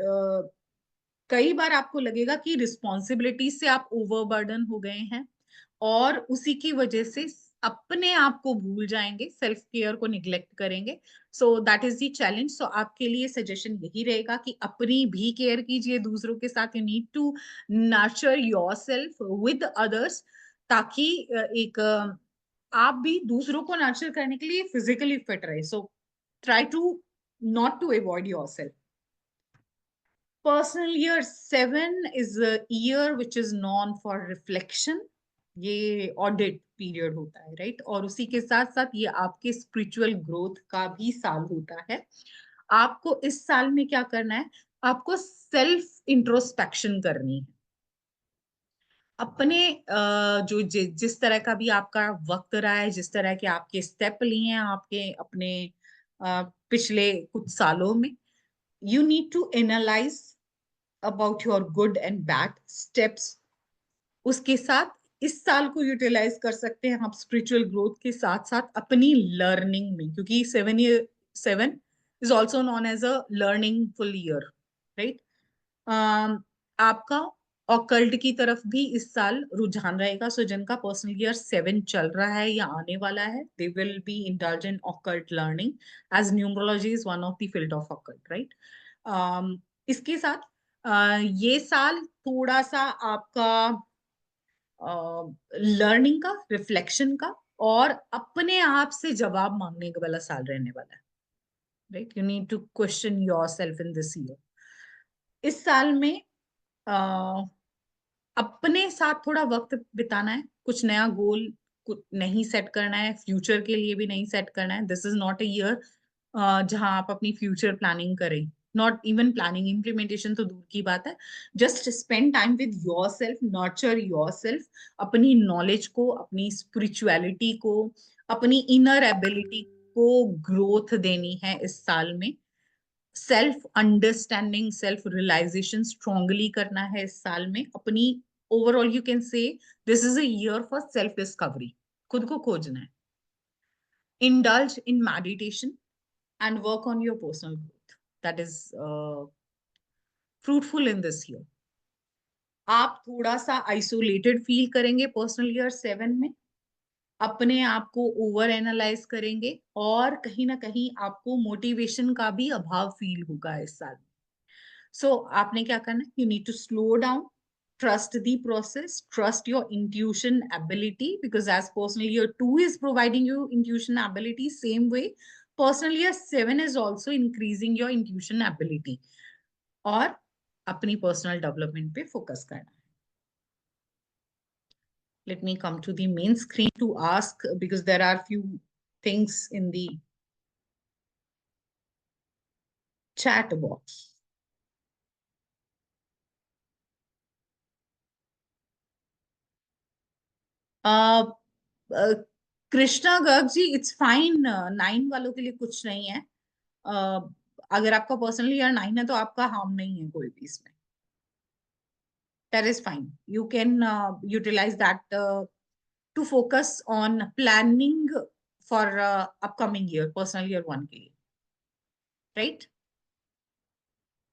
कई बार आपको लगेगा कि रिस्पॉन्सिबिलिटी से आप ओवरबर्डन हो गए हैं और उसी की वजह से अपने आप को भूल जाएंगे, सेल्फ केयर को निग्लेक्ट करेंगे। So that is the challenge. So आपके लिए सजेशन यही रहेगा कि अपनी भी केयर कीजिए, दूसरों के साथ you need to nurture yourself with others, ताकि एक आप भी दूसरों को नर्चर करने के लिए फिजिकली फिट रहे. So try to not to avoid yourself. Personal year 7 is a year which is known for reflection. ये ऑडिट पीरियड होता है, राइट? और उसी के साथ साथ ये आपके स्पिरिचुअल ग्रोथ का भी साल होता है. आपको इस साल में क्या करना है? आपको सेल्फ इंट्रोस्पेक्शन करनी है. अपने जो जिस तरह का भी आपका वक्त रहा है, जिस तरह के आपके स्टेप लिए हैं आपके अपने पिछले कुछ सालों में, you need to analyze about your good and bad steps. उसके साथ इस साल को यूटिलाइज कर सकते हैं आप स्पिरिचुअल ग्रोथ के साथ साथ अपनी लर्निंग में, क्योंकि 7 is also known as a learning full year, right? आपका ऑकल्ट की तरफ भी इस साल रुझान रहेगा. सो जिनका पर्सनल ईयर 7 चल रहा है या आने वाला है, they will be indulged in occult learning as numerology is one of the field of occult, right? इसके साथ ये साल थोड़ा सा आपका लर्निंग का, रिफ्लेक्शन का और अपने आप से जवाब मांगने का वाला साल रहने वाला है, right? You need to question yourself in this year. इस साल में अपने साथ थोड़ा वक्त बिताना है. कुछ नया गोल नहीं सेट करना है, फ्यूचर के लिए भी नहीं सेट करना है. This is not a year जहां आप अपनी फ्यूचर प्लानिंग करें. नॉट इवन प्लानिंग, इम्प्लीमेंटेशन तो दूर की बात है. Just spend time with your self, nurture your self. अपनी नॉलेज को, अपनी स्पिरिचुअलिटी को, अपनी इनर एबिलिटी को ग्रोथ देनी है इस साल में. Self understanding, self realisation strongly करना है इस साल में. अपनी overall you can say this is a year for self discovery. खुद को खोजना है. Indulge in meditation and work on your personal growth. That is fruitful in this year. आप थोड़ा सा आइसोलेटेड फील करेंगे पर्सनल ईयर 7 में. अपने आप को ओवर एनालाइज करेंगे और कहीं ना कहीं आपको मोटिवेशन का भी अभाव फील होगा इस साल. सो आपने क्या करना है? You need to slow down, trust the process, trust your intuition ability, because as personal year 2 is providing you intuition ability, same way personal year 7 is also increasing your intuition ability. और अपनी personal development पे focus करना है. Let me come to the main screen to ask, because there are few things in the chat box. Krishna Garg ji, it's fine. 9 वालों के लिए कुछ नहीं है. अगर आपका पर्सनल ईयर 9 है तो आपका हार्म नहीं है कोई भी इसमें. That is fine. You can utilise that to focus on planning for upcoming year, personal year 1 के लिए, राइट?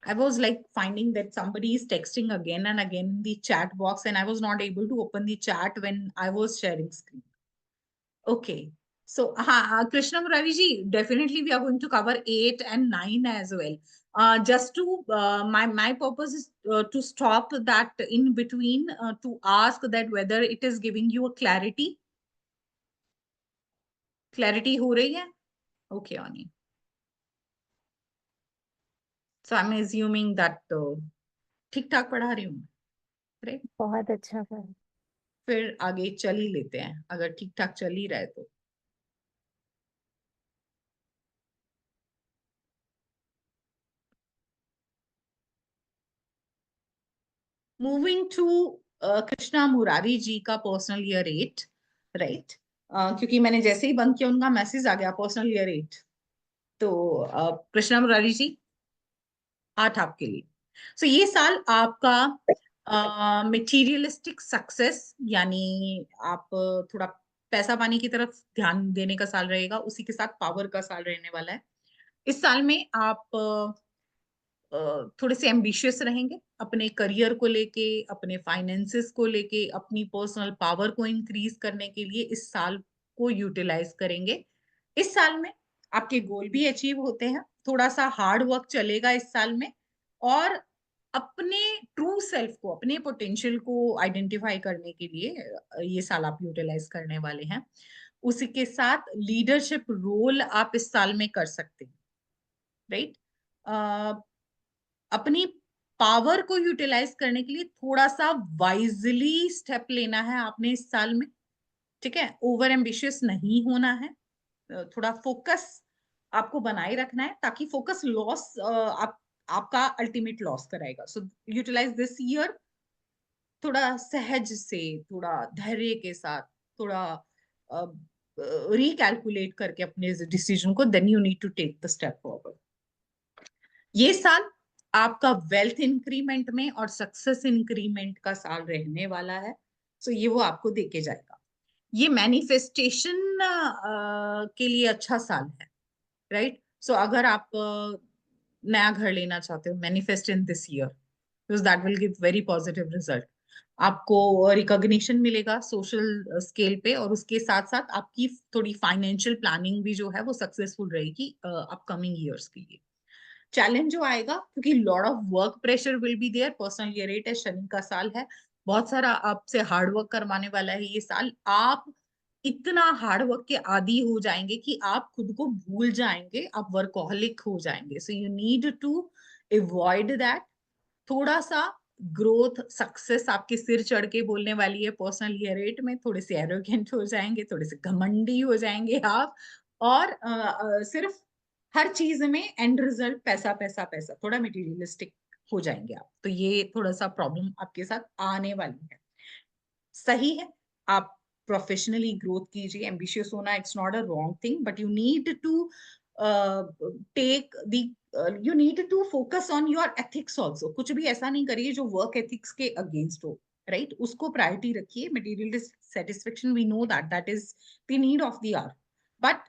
I was like finding that somebody is texting again and again in the chat box, and I was not able to open the chat when I was sharing screen. Okay. So, Krishna Murari ji, definitely we are going to cover 8 and 9 as well. Just to, my purpose is to stop that in between to ask that whether it is giving you a clarity. Clarity हो रही है? Okay, Ani. So, I'm assuming that ठीक ठाक पढ़ा रही हूँ, right? बहुत अच्छा कर. फिर आगे चल ही लेते हैं, अगर ठीक ठाक चल ही रहा है तो. मूविंग टू कृष्णा मुरारी जी का पर्सनल ईयर 8, राइट? क्योंकि मैंने जैसे ही बंद किया उनका मैसेज आ गया पर्सनल ईयर 8. तो कृष्णा मुरारी जी, 8 आपके लिए. सो ये साल आपका मटेरियलिस्टिक सक्सेस, यानी आप थोड़ा पैसा पानी की तरफ ध्यान देने का साल रहेगा. उसी के साथ पावर का साल रहने वाला है. इस साल में आप थोड़े से एम्बिशियस रहेंगे अपने करियर को लेके, अपने फाइनेंसेस को लेके, अपनी पर्सनल पावर को इंक्रीज करने के लिए इस साल को यूटिलाइज करेंगे. इस साल में आपके गोल भी अचीव होते हैं. थोड़ा सा हार्ड वर्क चलेगा इस साल में, और अपने ट्रू सेल्फ को, अपने पोटेंशियल को आइडेंटिफाई करने के लिए ये साल आप यूटिलाइज करने वाले हैं. उसी के साथ लीडरशिप रोल आप इस साल में कर सकते हैं, राइट। अपनी पावर को यूटिलाइज करने के लिए थोड़ा सा वाइजली स्टेप लेना है आपने इस साल में, ठीक है। ओवर एम्बिशियस नहीं होना है, थोड़ा फोकस आपको बनाए रखना है, ताकि फोकस लॉस आपका अल्टीमेट लॉस कराएगा। सो यूटिलाइज दिस ईयर थोड़ा सहज से, थोड़ा धैर्य के साथ, थोड़ा रिकैलकुलेट करके अपने डिसीजन को, then you need to take the step forward. ये साल आपका वेल्थ इंक्रीमेंट में और सक्सेस इंक्रीमेंट का साल रहने वाला है। सो ये वो आपको देके जाएगा। ये मैनिफेस्टेशन के लिए अच्छा साल है, राइट। सो अगर आप नया घर लेना चाहते हो, manifest in this year, because that will give very positive result. आपको रिकॉग्निशन मिलेगा सोशल स्केल पे, और उसके साथ साथ आपकी थोड़ी फाइनेंशियल प्लानिंग भी जो है वो सक्सेसफुल रहेगी अपकमिंग ईयर्स के लिए। चैलेंज जो आएगा, क्योंकि lot of work pressure will be there, personal year 8 है, शनि का साल है, बहुत सारा आपसे हार्ड वर्क करवाने वाला है ये साल। आप इतना हार्ड वर्क के आदी हो जाएंगे कि आप खुद को भूल जाएंगे, आप वर्कोहलिक हो जाएंगे। So you need to avoid that. थोड़ा सा ग्रोथ सक्सेस आपके सिर चढ़ के बोलने वाली है पर्सनल ईयर 8 में। थोड़े से एरोगेंट हो जाएंगे, थोड़े से घमंडी हो जाएंगे आप, और सिर्फ हर चीज में एंड रिजल्ट पैसा पैसा पैसा, थोड़ा मटेरियलिस्टिक हो जाएंगे आप। तो ये थोड़ा सा प्रॉब्लम आपके साथ आने वाली है। सही है, आप प्रोफेशनली ग्रोथ कीजिए, एम्बिशियस होना it's not a wrong thing, but you need to take the you need to focus on your ethics also. कुछ भी ऐसा नहीं करिए जो वर्क एथिक्स के अगेंस्ट हो, राइट। उसको प्रायोरिटी रखिए। Material satisfaction, we know that that is the need of the hour, but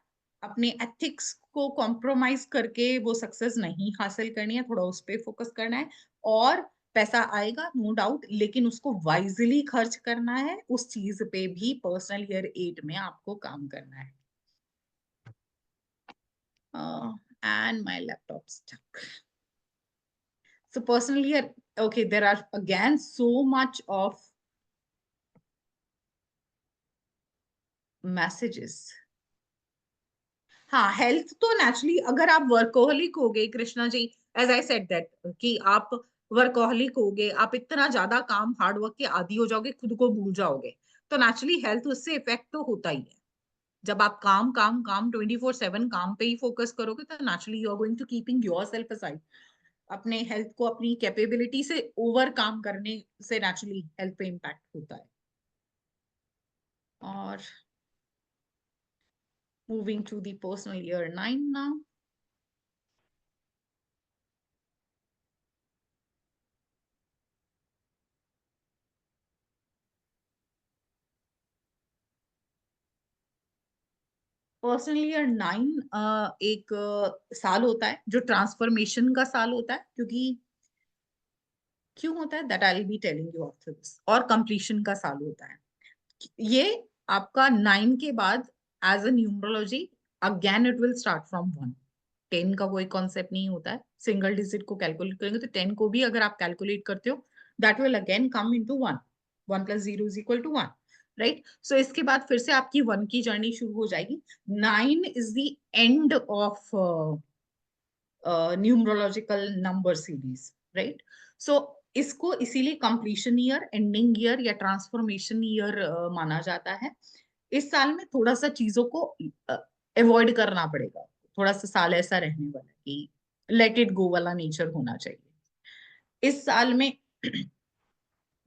अपने एथिक्स को कॉम्प्रोमाइज करके वो सक्सेस नहीं हासिल करनी है। थोड़ा उस पर फोकस करना है, और पैसा आएगा नो डाउट, लेकिन उसको वाइजली खर्च करना है। उस चीज पे भी पर्सनल ईयर 8 में आपको काम करना है। And my laptop stuck. So personal year, okay, there are again so much of messages. हाँ, हेल्थ तो नेचुरली, अगर आप वर्कोहलिक हो गए Krishna ji, as I said that, कि आप वर्कोहलिक हो गए, आप इतना ज्यादा काम हार्ड वर्क के आदी हो जाओगे, खुद को भूल जाओगे, तो नेचुरली हेल्थ उससे इफेक्ट तो होता ही है। जब आप काम काम काम 24/7 काम पे ही फोकस करोगे, तो naturally you are going to keeping yourself aside. अपने हेल्थ को अपनी कैपेबिलिटी से ओवर काम करने से नेचुरली हेल्थ पे इम्पैक्ट होता है। और moving to the personal year 9 now. Personal year 9 एक साल होता है जो ट्रांसफॉर्मेशन का साल होता है, क्योंकि क्यों होता है that I will be telling you after this. और कंप्लीशन का साल होता है ये आपका 9 के बाद, as a numerology again it will start from 1। 10 का कोई कॉन्सेप्ट नहीं होता है। सिंगल डिजिट को कैलकुलेट करेंगे तो 10 को भी अगर आप कैलकुलेट करते हो, that will again come into 1। 1 + 0 = 1, right. So इसके बाद फिर से आपकी 1 की जर्नी शुरू हो जाएगी। 9 is the end of numerological number series, right. So इसको इसीलिए कंप्लीशन ईयर, एंडिंग ईयर या ट्रांसफॉर्मेशन ईयर माना जाता है। इस साल में थोड़ा सा चीजों को अवॉइड करना पड़ेगा। थोड़ा सा साल ऐसा रहने वाला है कि लेट इट गो वाला नेचर होना चाहिए इस साल में।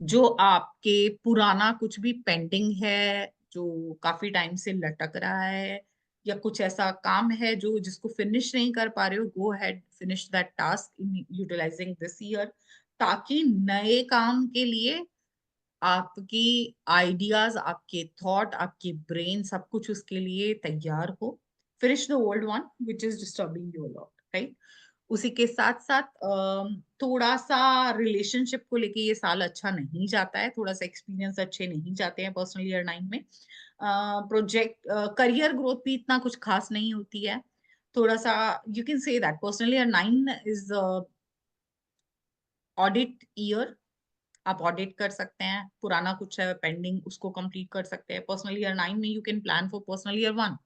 जो आपके पुराना कुछ भी पेंडिंग है, जो काफी टाइम से लटक रहा है, या कुछ ऐसा काम है जो जिसको फिनिश नहीं कर पा रहे हो, go ahead finish that task in utilizing this year, ताकि नए काम के लिए आपकी आइडियाज, आपके थॉट, आपके ब्रेन, सब कुछ उसके लिए तैयार हो। Finish the old one which is disturbing you lot, right. उसी के साथ साथ थोड़ा सा रिलेशनशिप को लेके ये साल अच्छा नहीं जाता है। थोड़ा सा एक्सपीरियंस अच्छे नहीं जाते हैं पर्सनल ईयर 9 में। प्रोजेक्ट करियर ग्रोथ भी इतना कुछ खास नहीं होती है। थोड़ा सा you can say that personal year 9 is audit year. आप ऑडिट कर सकते हैं, पुराना कुछ है पेंडिंग उसको कंप्लीट कर सकते हैं। पर्सनल ईयर 9 में you can plan for personal year 1,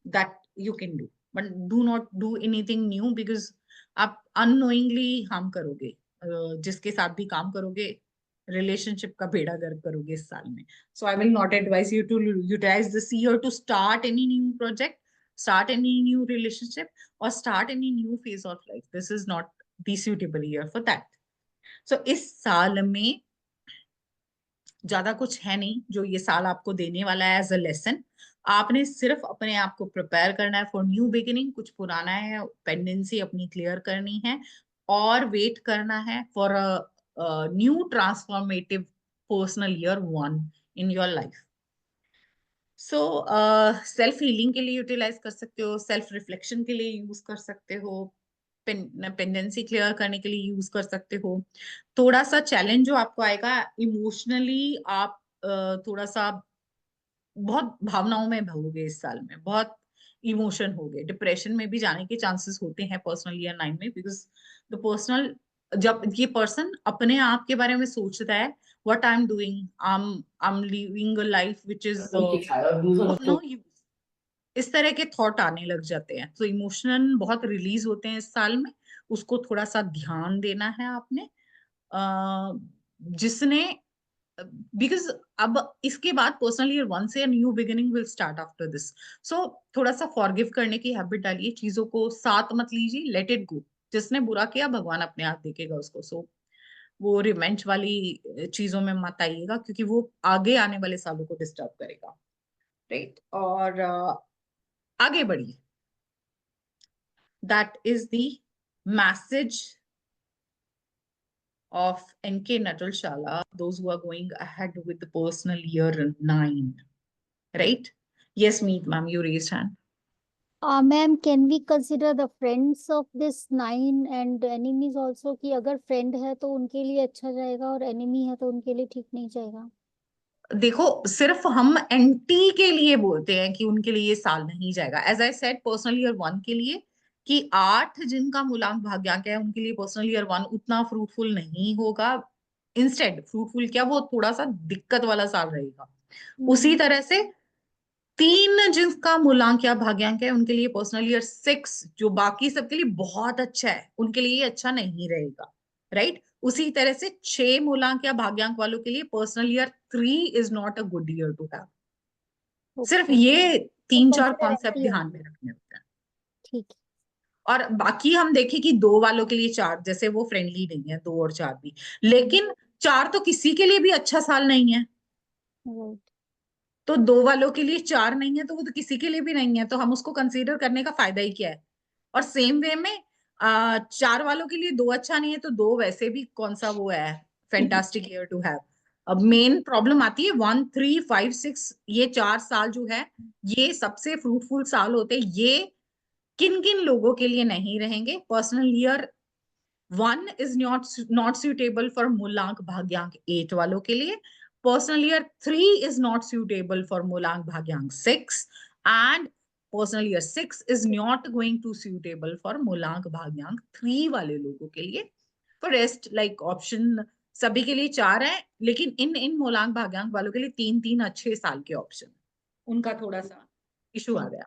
that you can do, but do not do anything new because आप unknowingly harm करोगे। जिसके साथ भी काम करोगे रिलेशनशिप का बेड़ा गर्क करोगे इस साल में। So I will not advise you to utilize this year to start any new project, start any new relationship or start any new phase of life. This is not the suitable year for that. So इस साल में ज्यादा कुछ है नहीं जो ये साल आपको देने वाला है एज अ लेसन। आपने सिर्फ अपने आप को प्रिपेयर करना है फॉर न्यू बिगिनिंग। कुछ पुराना है पेंडेंसी अपनी क्लियर करनी है और वेट करना है for a new transformative personal year 1 in your life. So self healing के लिए यूटिलाइज कर सकते हो, सेल्फ रिफ्लेक्शन के लिए यूज कर सकते हो, पेंडेंसी क्लियर करने के लिए यूज कर सकते हो। थोड़ा सा चैलेंज जो आपको आएगा इमोशनली, आप थोड़ा सा बहुत भावनाओं में बहोगे इस साल में, बहुत इमोशन होगे, डिप्रेशन में भी जाने के चांसेस होते हैं पर्सनल ईयर 9 में, बिकॉज द पर्सनल, जब ये पर्सन अपने आप के बारे में सोचता है what I am doing, I am living a life which is of no use, इस तरह के थॉट आने लग जाते हैं। तो इमोशन बहुत रिलीज होते हैं इस साल में, उसको थोड़ा सा ध्यान देना है आपने। जिसने बिकॉज अब इसके बाद पर्सनल ईयर 1 से new beginning will start after this. So थोड़ा सा फॉरगिव करने की हैबिट डालिए, चीजों को साथ मत लीजिए, लेट इट गो। जिसने बुरा किया भगवान अपने आप देखेगा उसको। सो वो रिवेंज वाली चीजों में मत आइएगा क्योंकि वो आगे आने वाले सालों को डिस्टर्ब करेगा, राइट? और आगे बढ़िए। That is the message of NK Natalshala, those who are going ahead with the personal year 9, right? Yes, Meet ma'am, you raised hand. Ma'am, can we consider the friends of this 9 and enemies also, कि अगर friend है तो उनके लिए अच्छा जाएगा और enemy है तो उनके लिए ठीक नहीं जाएगा? देखो, सिर्फ हम एंटी के लिए बोलते हैं कि उनके लिए ये साल नहीं जाएगा। As I said personal year 1 के लिए कि 8 जिनका मूलांक भाग्यांक है उनके लिए पर्सनल ईयर 1 उतना फ्रूटफुल नहीं होगा। इंस्टेड फ्रूटफुल क्या, वो थोड़ा सा दिक्कत वाला साल रहेगा। उसी तरह से 3 जिनका मूलांक या भाग्यांक है उनके लिए पर्सनल ईयर 6 जो बाकी सबके लिए बहुत अच्छा है उनके लिए ये अच्छा नहीं रहेगा, राइट? उसी तरह से 6 मूलांक या भाग्यांक वालों के लिए personal year 3 is not a good year to have. सिर्फ ये 3-4 consider कॉन्सेप्ट empty ध्यान only. में रखने होते हैं। ठीक है। और बाकी हम देखें कि 2 वालों के लिए 4, जैसे वो फ्रेंडली नहीं है 2 और 4 भी, लेकिन 4 तो किसी के लिए भी अच्छा साल नहीं है। Right. तो 2 वालों के लिए 4 नहीं है तो वो तो किसी के लिए भी नहीं है, तो हम उसको कंसीडर करने का फायदा ही क्या है? और सेम वे में 4 वालों के लिए 2 अच्छा नहीं है तो 2 वैसे भी कौन सा वो है फैंटास्टिक ईयर टू हैव। अब मेन प्रॉब्लम आती है 1, 3, 5, 6, ये 4 साल जो है ये सबसे फ्रूटफुल साल होते हैं। ये किन किन लोगों के लिए नहीं रहेंगे? Personal year 1 is not suitable for मूलांक भाग्यांक 8 वालों के लिए। Personal year 3 is not suitable for मूलांक भाग्यांक 6 and personal year 6 is not going to suitable for मूलांक भाग्यांक 3 वाले लोगों के लिए। For rest like ऑप्शन सभी के लिए 4 है, लेकिन इन मूलांक भाग्यांक वालों के लिए 3 अच्छे साल के ऑप्शन, उनका थोड़ा सा इशू आ गया।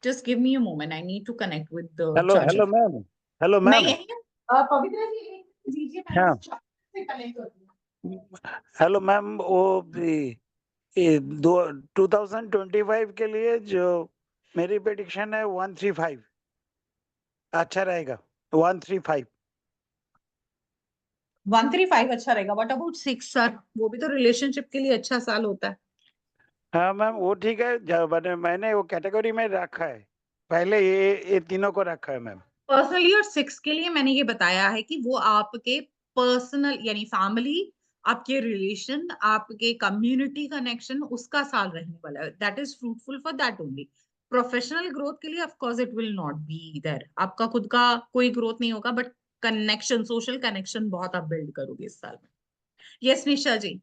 Just give me a moment. I need to connect with the hello judge. Hello ma'am, hello मैं मैम, यही हूँ। पवित्रा जी एक दीजिए, मैं हाँ। उस chat से connect करूँगी। हेलो मैम, वो ये 2025 के लिए जो मेरी प्रेडिक्शन है 135 अच्छा रहेगा। 135 135 अच्छा रहेगा। What about 6 sir? वो भी तो रिलेशनशिप के लिए अच्छा साल होता है। हाँ मैम, वो ठीक है। मैंने वो कैटेगरी में रखा है, पहले ये तीनों को रखा है मैम। पर्सनल ईयर 6 के लिए मैंने ये बताया है कि वो आपके पर्सनल यानी फैमिली, आपके रिलेशन, आपके कम्युनिटी कनेक्शन, उसका साल रहने वाला है। That is fruitful for that only. Professional growth के लिए of course it will not be there. आपका खुद का कोई ग्रोथ नहीं होगा, बट कनेक्शन, सोशल कनेक्शन बहुत आप बिल्ड करोगे इस साल में। Yes Nisha ji.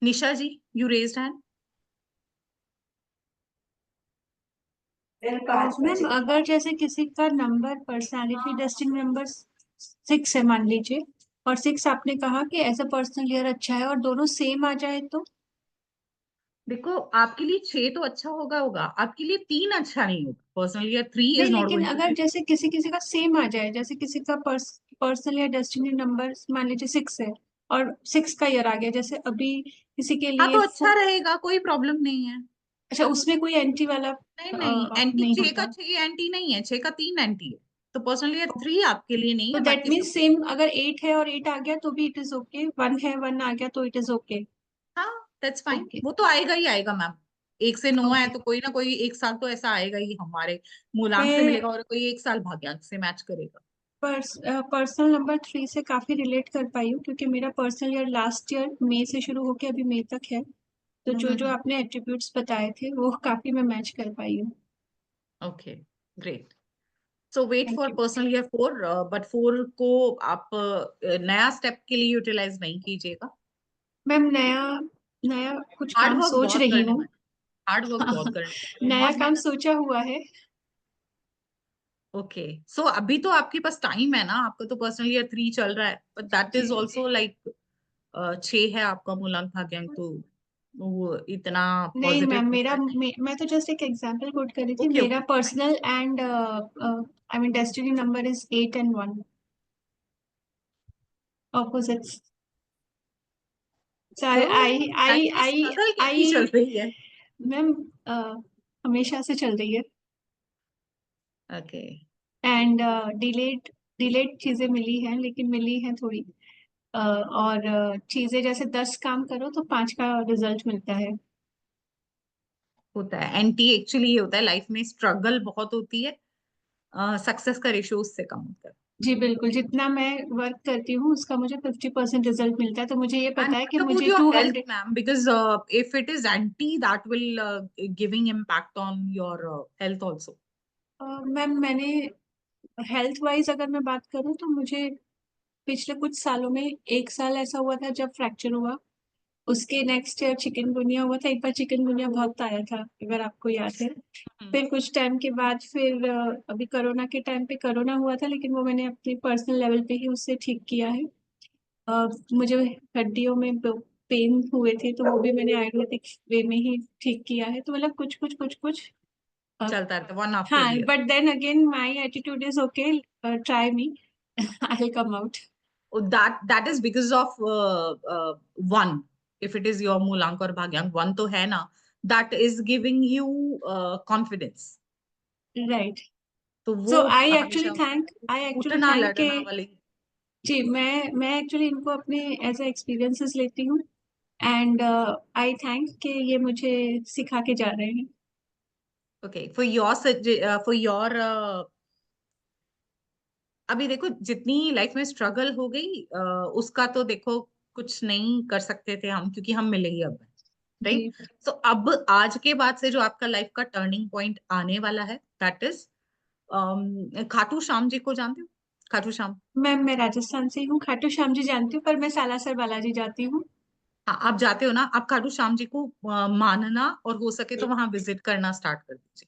Nisha ji, you raised hand. Ma'am अगर जैसे किसी का नंबर पर्सनालिटी डेस्टिनी नंबर 6 है मान लीजिए, और 6 आपने कहा कि एज अ पर्सनल ईयर अच्छा है, और दोनों सेम आ जाए तो? देखो आपके लिए 6 तो अच्छा होगा, आपके लिए 3 अच्छा नहीं होगा। पर्सनल ईयर 3 नहीं, इज नॉट लेकिन गोइंग टू अगर बी। जैसे किसी किसी का सेम आ जाए, जैसे किसी का पर्सनल या डेस्टिनी नंबर मान लीजिए 6 है और 6 का ईयर आ गया, जैसे अभी किसी के हाँ लिए तो अच्छा रहेगा, कोई प्रॉब्लम नहीं है। अच्छा, उसमें कोई एंटी वाला नहीं एंटी, नहीं 6 का होता? 6 एंटी नहीं है, 6 का 3 एंटी है। तो पर्सनल ईयर 3 आपके लिए नहीं तो है, दैट बाकी मीन्स सब। सेम, अगर 8 है और 8 आ गया तो भी इट इज ओके, 1 है 1 आ गया तो इट इज ओके? हाँ दैट्स फाइन, ओके वो तो आएगा ही आएगा मैम। 1 से 9 है ओके। तो कोई ना कोई एक साल तो ऐसा आएगा ही, हमारे मूलांक से मैं मिलेगा और कोई एक साल भाग्यांक से मैच करेगा। पर्सनल नंबर 3 से काफी रिलेट कर पाई हूँ, क्योंकि मेरा पर्सनल ईयर लास्ट ईयर मई से शुरू होके अभी मई तक है, तो जो जो आपने एट्रीब्यूट्स बताए थे वो काफी मैं मैच कर पाई हूँ। Okay great. So wait thank for you. Personal year 4, but 4 को आप नया स्टेप के लिए यूटिलाइज नहीं कीजिएगा। मैम नया नया कुछ हार्ड काम वर्क सोच बहुत रही करने हूँ। वाले, हार्ड वर्क बहुत करने वाले, नया बहुत काम मेहनत। सोचा हुआ है। ओके सो अभी तो आपके पास टाइम है ना, आपका तो पर्सनल ईयर 3 चल रहा है, बट दैट इज जी ऑल्सो लाइक 6 है आपका मूलांक भाग्यांक, तो वो इतना नहीं पॉजिटिव मैम, मेरा नहीं। मैं तो जस्ट एक एग्जांपल कोट कर रही थी। ओके मेरा okay personal and I mean destiny number is 8 and 1 opposites. So तो I लाइफ में स्ट्रगल कैसी चल I रही है? मैम हमेशा से चल रही है, ओके एंड डिलेड डिलेड चीजें मिली हैं, लेकिन मिली हैं थोड़ी, और चीजें जैसे 10 काम करो तो 5 का रिजल्ट मिलता है। होता है एंटी, एक्चुअली ये होता है लाइफ में, स्ट्रगल बहुत होती है, सक्सेस का रेशियो उससे कम होता है। जी बिल्कुल, जितना मैं वर्क करती हूँ उसका मुझे 50% रिजल्ट मिलता है, तो मुझे ये And पता है कि what about मुझे your health, 200। ma'am? Because if it is anti, that will giving impact on your health also. Ma'am मैंने हेल्थ वाइज अगर मैं बात करूँ तो मुझे पिछले कुछ सालों में 1 साल ऐसा हुआ था जब फ्रैक्चर हुआ, उसके नेक्स्ट ईयर चिकनगुनिया हुआ था। एक बार चिकनगुनिया बहुत आया था, अगर आपको याद है। फिर कुछ टाइम के बाद फिर अभी कोरोना के टाइम पे कोरोना हुआ था, लेकिन वो मैंने अपनी पर्सनल लेवल पे ही उससे ठीक किया है। मुझे हड्डियों में पेन हुए थे, तो वो भी मैंने आयुर्वेदिक वे में ही ठीक किया है। तो मतलब कुछ कुछ कुछ कुछ चलता रहता, one after हाँ, the other. But then again my attitude is okay, try me, I will come out. Oh, that is because of one. If it is your मूलांक और भाग्यांक 1 तो है ना, that is giving you confidence. Right. तो सो वो हमेशा I actually उठना thank के लड़ना वाली। जी, मैं एक्चुअली इनको अपने एज ए एक्सपीरियंसेस लेती हूँ, एंड आई थैंक कि ये मुझे सिखा के जा रहे हैं। Okay, for your अभी देखो जितनी लाइफ में स्ट्रगल हो गई, उसका तो देखो कुछ नहीं कर सकते थे हम, क्योंकि हम मिले ही अब, जी राइट? तो अब आज के बाद से जो आपका लाइफ का टर्निंग पॉइंट आने वाला है, दैट इज खाटू श्याम जी को जानते हो? खाटू श्याम, मैम मैं राजस्थान से हूँ, खाटू श्याम जी जानती हूँ, पर मैं सालासर बालाजी जाती हूँ। हाँ आप जाते हो ना, आप खाटू श्याम जी को मानना, और हो सके तो वहां विजिट करना स्टार्ट कर दीजिए।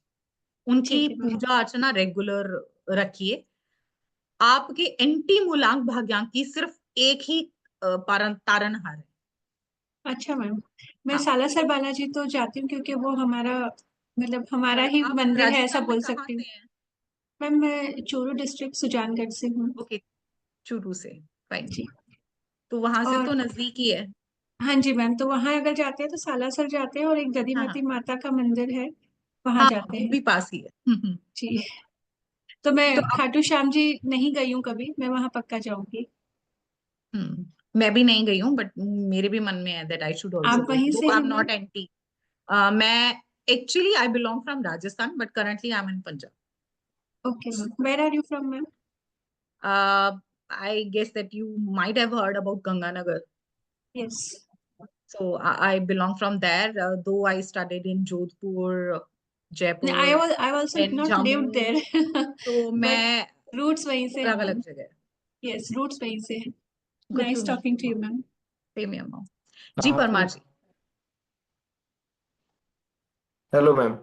उनकी ठीक है मैम। पूजा अर्चना रेगुलर रखिए। आपके एंटी मूलांक भाग्यांक की सिर्फ एक ही तारनहार है। अच्छा मैम, मैं हाँ सालासर बालाजी तो जाती हूँ, क्योंकि वो हमारा मतलब हमारा ही आप मंदिर है, ऐसा राजस्थान में बोल कहाँ सकती हूँ। से हैं? मैम मैं चूरू डिस्ट्रिक्ट सुजानगढ़ से हूँ। ओके, चूरू से, फाइन। जी। तो वहां से और तो नजदीक ही है। हाँ जी मैम, तो वहाँ अगर जाते हैं तो सालासर जाते हैं, और एक हाँ दधिमती हाँ माता का मंदिर है, वहाँ हाँ, जाते वो हैं। भी पास ही है। जी, तो मैं तो अब खाटू श्याम जी नहीं गई हूँ कभी, मैं वहां पक्का जाऊंगी। मैं भी नहीं गई हूँ, बट मेरे भी मन में है दैट आई शुड आल्सो आप गो, वहीं से दो आई हैं एम मैम? Not anti. मैं actually I belong from Rajasthan, but currently I am in Punjab. Okay ma'am, where are you from ma'am? I guess that you might have heard about Ganganagar. Yes. So I belong from there, though I studied in Jodhpur, Jaipur, I also then not lived Jammu. There, तो बट मैं roots वहीं से हैं अलग ma'am. अलग जगह। Yes, roots वहीं से हैं। Good to nice meet talking you to you ma'am, ma'am. Same here ma'am. जी कहाँ पे? Parmar ji, hello ma'am.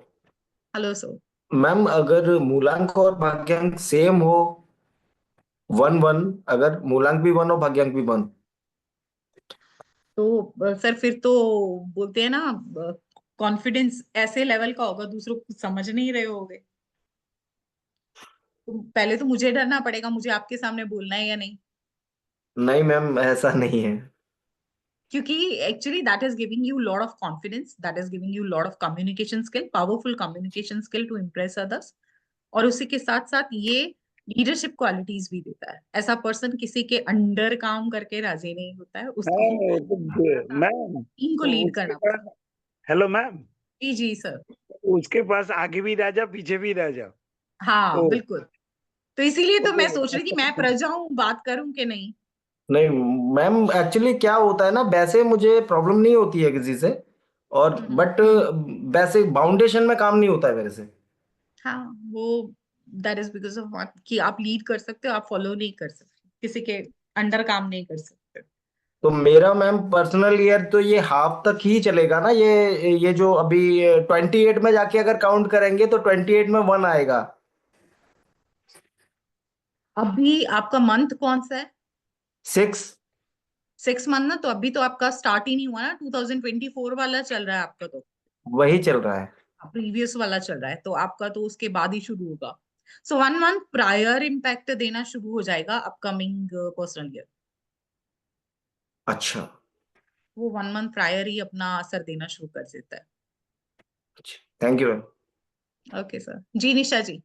Hello sir. Ma'am अगर मूलांक और भाग्यांक सेम हो, 1 1, अगर मूलांक भी 1 हो भाग्यांक भी 1। तो सर फिर तो बोलते हैं ना, कॉन्फिडेंस ऐसे लेवल का होगा दूसरों को समझ नहीं रहे होगे। तो पहले तो मुझे डरना पड़ेगा, मुझे आपके सामने बोलना है या नहीं, नहीं मैम ऐसा नहीं है। क्योंकि actually that is giving you lot of confidence, that is giving you lot of communication skill, powerful communication skill to impress others. और उसी के साथ साथ ये लीडरशिप क्वालिटीज भी देता है। ऐसा पर्सन किसी के अंडर काम करके राजी नहीं होता है, उसको मैम टीम को लीड उसके करना पास, पड़ता हेलो मैम, है। जी सर। उसके पास आगे भी रह जा पीछे भी रह जा। हाँ तो बिल्कुल। तो इसीलिए तो मैं सोच रही थी मैं तो- प्रजा हूँ, बात करूं कि नहीं। नहीं मैम, एक्चुअली क्या होता है ना, वैसे मुझे प्रॉब्लम नहीं होती है किसी से, और हम्म। बट वैसे बाउंडेशन में काम नहीं होता है मेरे से। हाँ वो दैट इज बिकॉज ऑफ कि आप लीड कर सकते हो, आप फॉलो नहीं कर सकते, किसी के अंडर काम नहीं कर सकते। तो मेरा मैम पर्सनल ईयर तो ये हाफ तक ही चलेगा ना, ये जो अभी 28 में जाके अगर काउंट करेंगे तो 28 में 1 आएगा। अभी आपका मंथ कौन सा है? 6। 6 मंथ ना, तो अभी तो आपका स्टार्ट ही नहीं हुआ ना, 2024 वाला चल रहा है आपका, तो वही चल रहा है। प्रीवियस वाला चल रहा है, तो आपका तो उसके बाद ही शुरू होगा। सो 1 मंथ प्रायर इम्पैक्ट देना शुरू हो जाएगा अपकमिंग पर्सनल ईयर। अच्छा। वो 1 मंथ प्रायर ही अपना असर देना शुरू कर देता है। Thank you ma'am. Okay sir. जी Nisha ji.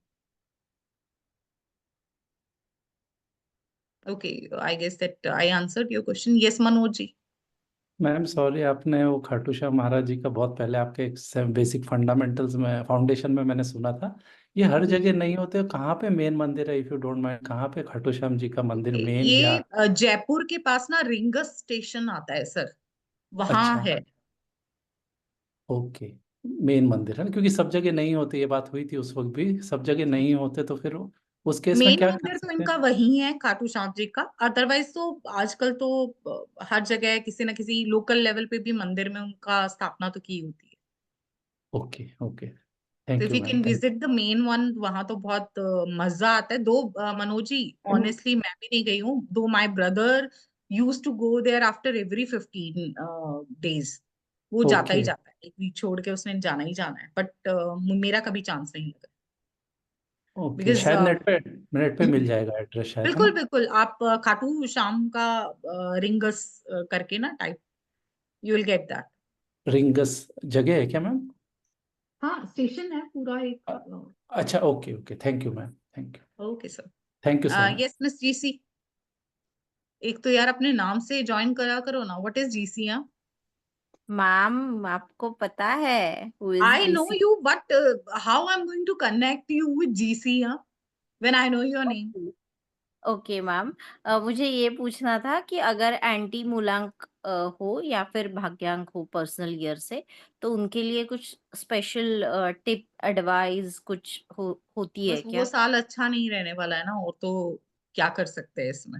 Okay, I guess that I answered your question. Yes Manoj ji. Ma'am sorry, आपने वो खाटू श्याम महाराज जी का बहुत पहले आपके बेसिक फंडामेंटल्स में, फाउंडेशन में मैंने सुना था। ये हर जगह नहीं होते, कहाँ पे मेन मंदिर है, इफ यू डोंट माइंड, कहाँ पे खाटू श्याम जी का मंदिर मेन, ये या? जयपुर के पास ना रिंगस स्टेशन आता है सर, वहां अच्छा, है। ओके। मेन मंदिर है ना, क्योंकि सब जगह नहीं होते, ये बात हुई थी उस वक्त भी, सब जगह नहीं होते, तो फिर उस केस में मेन क्या कर मंदिर तो सकते इनका हैं? वही है खाटू श्याम जी का। अदरवाइज तो आजकल तो हर जगह किसी ना किसी लोकल लेवल पे भी मंदिर में उनका स्थापना तो की होती है। ओके ओके, तो thank if you you ma'am, can thank. Visit the main one, वहां तो बहुत मजा आता है। दो मनोज जी, ऑनेस्टली मैं भी नहीं गई हूँ, though my brother used to go there after every 15 days. वो जाता ही ओके जाता है, एक वीक छोड़ के उसने जाना ही जाना है, बट मेरा कभी चांस नहीं लगा। ओके, बिकॉज शायद नेट पे मिल जाएगा एड्रेस, शायद, है बिल्कुल ना? बिल्कुल, आप खाटू श्याम का रिंगस करके ना type, you will get that. Rings जगह है क्या मैम? हाँ स्टेशन है पूरा एक। अच्छा, okay okay, thank you ma'am, thank you, okay sir. Thank you so much. Yes miss GC. एक तो यार अपने नाम से ज्वाइन करा करो ना, व्हाट इज जीसी? मैम आपको पता है who is I know GC? you, but how I'm going to connect you with GC, huh? When I know your name. Okay ma'am, मुझे ये पूछना था कि अगर एंटी मूलांक हो या फिर भाग्यांक हो पर्सनल ईयर से, तो उनके लिए कुछ स्पेशल टिप एडवाइस कुछ होती है बस वो क्या? साल अच्छा नहीं रहने वाला है ना, और तो क्या कर सकते हैं इसमें।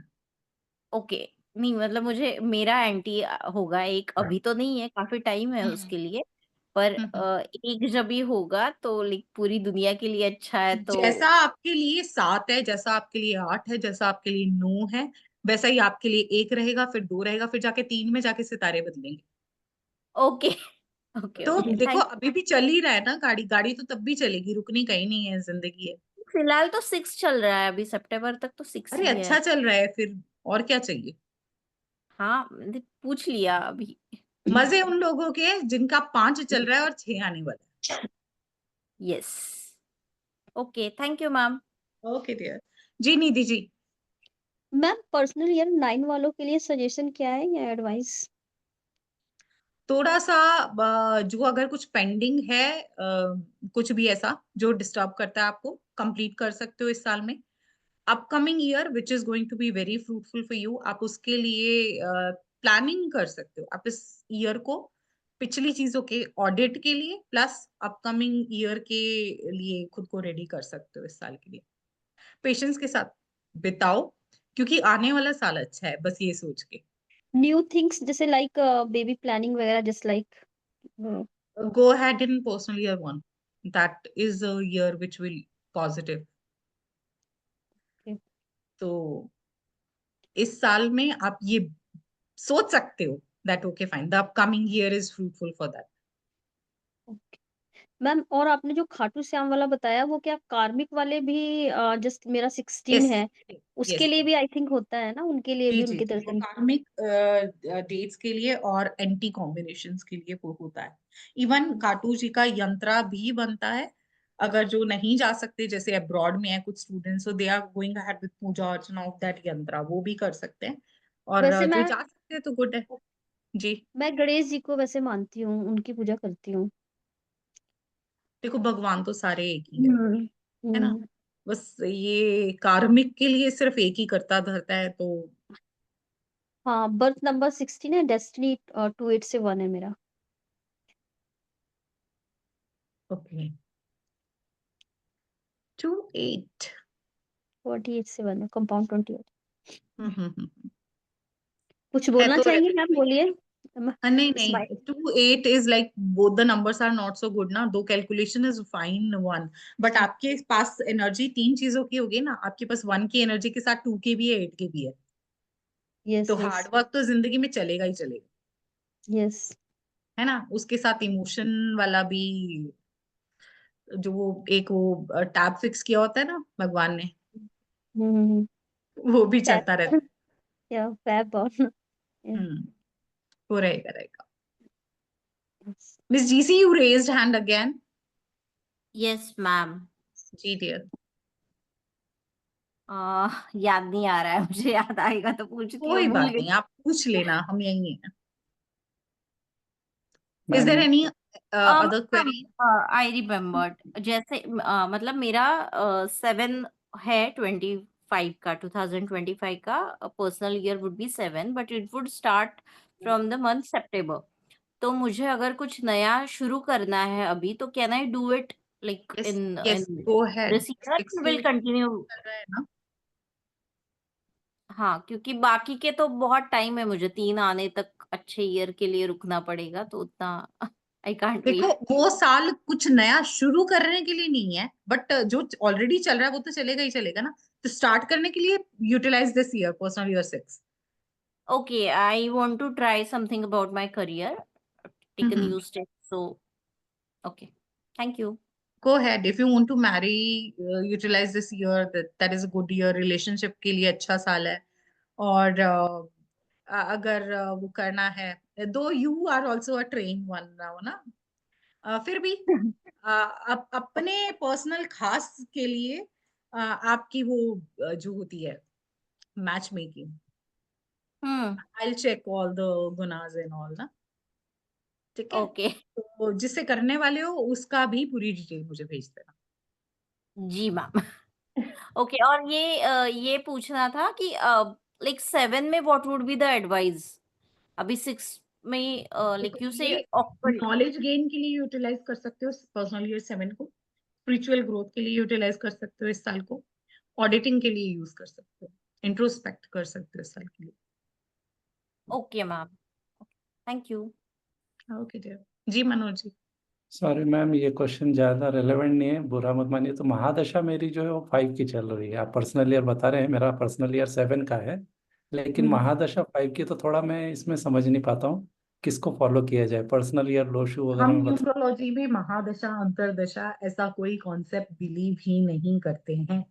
ओके, नहीं मतलब मुझे मेरा एंटी होगा एक, अभी तो नहीं है, काफी टाइम है हम्म उसके लिए, पर हम्म। एक जब भी होगा तो लाइक पूरी दुनिया के लिए अच्छा है तो। जैसा आपके लिए 7 है, जैसा आपके लिए 8 है, जैसा आपके लिए 9 है, वैसा ही आपके लिए 1 रहेगा, फिर 2 रहेगा, फिर जाके 3 में जाके सितारे बदलेंगे। ओके ओके तो ओके, देखो थैंक। अभी भी चल ही रहा है ना गाड़ी, गाड़ी तो तब भी चलेगी, रुकनी कहीं नहीं है, जिंदगी है। फिलहाल तो 6 चल रहा है, अभी सितंबर तक तो 6 अरे ही है। अच्छा चल रहा है फिर, और क्या चाहिए। हाँ मैंने पूछ लिया अभी। मजे उन लोगों के हैं जिनका 5 चल रहा है और 6 आने वाला है। Yes, okay, thank you ma'am. Okay dear. जी Nidhi ji. Ma'am personal year 9 वालों के लिए सजेशन क्या है या एडवाइस? थोड़ा सा जो अगर कुछ पेंडिंग है, कुछ भी ऐसा जो डिस्टर्ब करता है आपको, कंप्लीट कर सकते हो इस साल में। Upcoming year which is going to be very fruitful for you, आप उसके लिए प्लानिंग कर सकते हो। आप इस ईयर को पिछली चीजों के ऑडिट के लिए प्लस अपकमिंग ईयर के लिए खुद को रेडी कर सकते हो इस साल के लिए। पेशेंस के साथ बिताओ, क्योंकि आने वाला साल अच्छा है, बस ये सोच के। न्यू थिंग्स जैसे लाइक बेबी प्लानिंग वगैरह just like go ahead in personal year 1, that is a year which will positive. Okay. तो इस साल में आप ये सोच सकते हो that okay fine, the upcoming year is fruitful for that. Okay ma'am, और आपने जो खाटू श्याम वाला बताया वो क्या कार्मिक वाले भी जस्ट मेरा 16 Yes, है उसके yes. लिए भी आई थिंक होता है ना, उनके लिए जी भी जी उनके जी, वो दर्शन? कार्मिक डेट्स के लिए और एंटी कॉम्बिनेशंस के लिए वो होता है. इवन खाटू जी का यंत्रा भी बनता है. अगर जो नहीं जा सकते, जैसे अब्रॉड में है कुछ students, so they are going ahead with puja archana of that yantra, वो भी कर सकते हैं. और वैसे जो मैं जा सकते हैं तो गुड है. जी. मैं गणेश जी को वैसे मानती हूँ, उनकी पूजा करती हूँ। देखो भगवान तो सारे एक ही है ना. हम्म। बस ये कार्मिक के लिए सिर्फ एक ही करता धरता है. तो हाँ, बर्थ नंबर 16 है, डेस्टिनी 28 से 1 है मेरा। ओके 28. 48 से 1 है, कंपाउंड 28। हम्म. कुछ है बोलना तो चाहेंगे मैम, बोलिए। नहीं स्माइल। नहीं, 2 8 is like both the numbers are not so good ना. दो calculation is fine one, but आपके पास एनर्जी तीन चीजों की होगी ना. आपके पास 1 की एनर्जी के साथ 2 की भी है, 8 की भी है. यस तो यस हार्ड वर्क तो जिंदगी में चलेगा ही चलेगा, यस। है ना. उसके साथ इमोशन वाला भी, जो वो एक वो टैब फिक्स किया होता है ना भगवान ने, हम्म। वो भी फैब। चलता रहता या फैब और है. वो रहेगा रहेगा. yes. मिस जीसी, you raised hand again. Yes ma'am. जी डियर. याद नहीं आ रहा है मुझे, याद आएगा तो पूछती हूँ, कोई भूल बात गई। नहीं, आप पूछ लेना, हम यही हैं. Is ma'am there any other query? I remembered, जैसे मतलब मेरा 7 है 25 का, 2025 का personal year would be 7, but it would start from the month September. तो मुझे अगर कुछ नया शुरू करना है अभी, तो can I do it like Yes, in yes, in go ahead. This year, will 6 continue? चल रहा है ना. हाँ, क्योंकि बाकी के तो बहुत टाइम है, मुझे 3 आने तक अच्छे ईयर के लिए रुकना पड़ेगा, तो उतना आई कांट देखो वेट. वो साल कुछ नया शुरू करने के लिए नहीं है, बट जो ऑलरेडी चल रहा है वो तो चलेगा ही चलेगा ना. तो स्टार्ट करने के लिए utilize this year, personal year 6. Okay, I want to try something about my career, take a new step. So, okay. Thank you. Go ahead. If you want to marry, utilize this year. That is a good year. Relationship के लिए अच्छा साल है. और अगर वो करना है, though you are also a trained one now ना, फिर भी अपने पर्सनल खास के लिए आपकी वो जो होती है match making, I check all the गुनाज एंड ऑल ना. ठीक है. Okay. तो जिससे करने वाले हो उसका भी पूरी डिटेल मुझे भेज देना. जी मैम. Okay, और ये पूछना था कि like 7 में what would be the advice? अभी 6 में like you say ये awkward. नॉलेज गेन के लिए यूटिलाइज कर सकते हो पर्सनल ईयर 7 को. स्पिरिचुअल ग्रोथ के लिए यूटिलाइज कर सकते हो इस साल को. ऑडिटिंग के लिए यूज कर सकते हो. इंट्रोस्पेक्ट कर सकते हो इस साल के लिए. Okay ma'am. Thank you. Okay dear. जी मनोज जी. सॉरी मैम, ये क्वेश्चन ज़्यादा रेलेवेंट नहीं है, बुरा मत मानिए. तो महादशा मेरी जो है वो 5 की चल रही है. आप पर्सनल ईयर बता रहे हैं, मेरा पर्सनल ईयर 7 का है, लेकिन महादशा 5 की. तो थोड़ा मैं इसमें समझ नहीं पाता हूँ किसको फॉलो किया जाए. पर्सनल ईयर लोशु वगैरह हम में बता. न्यूमरोलॉजी में महादशा अंतरदशा ऐसा कोई कॉन्सेप्ट बिलीव ही नहीं करते हैं,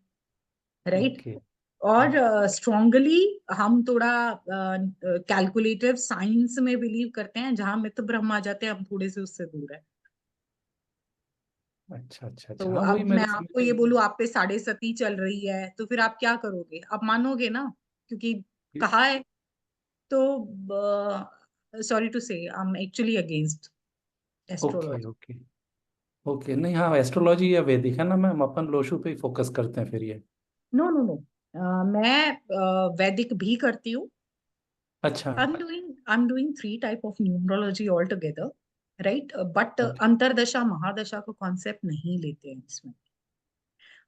राइट. ओके और स्ट्रॉन्गली हम थोड़ा कैलकुलेटिव साइंस में बिलीव करते हैं. जहां मित्र ब्रह्म आ जाते हैं, हम थोड़े से उससे दूर है. अच्छा अच्छा तो अच्छा. हाँ वही अब मैं मेरे आपको ये बोलूं आप पे 7.5 चल रही है, तो फिर आप क्या करोगे? आप मानोगे ना, क्योंकि कहा है. तो सॉरी टू से I am actually against okay astrology. Okay okay. नहीं, हाँ एस्ट्रोलॉजी या वैदिक है ना मैम, अपन लोशु पे ही फोकस करते हैं फिर ये. नो नो नो, मैं वैदिक भी करती हूँ. अच्छा. I'm doing 3 type of numerology altogether, right? But अच्छा अंतरदशा महादशा को कॉन्सेप्ट नहीं लेते हैं इसमें.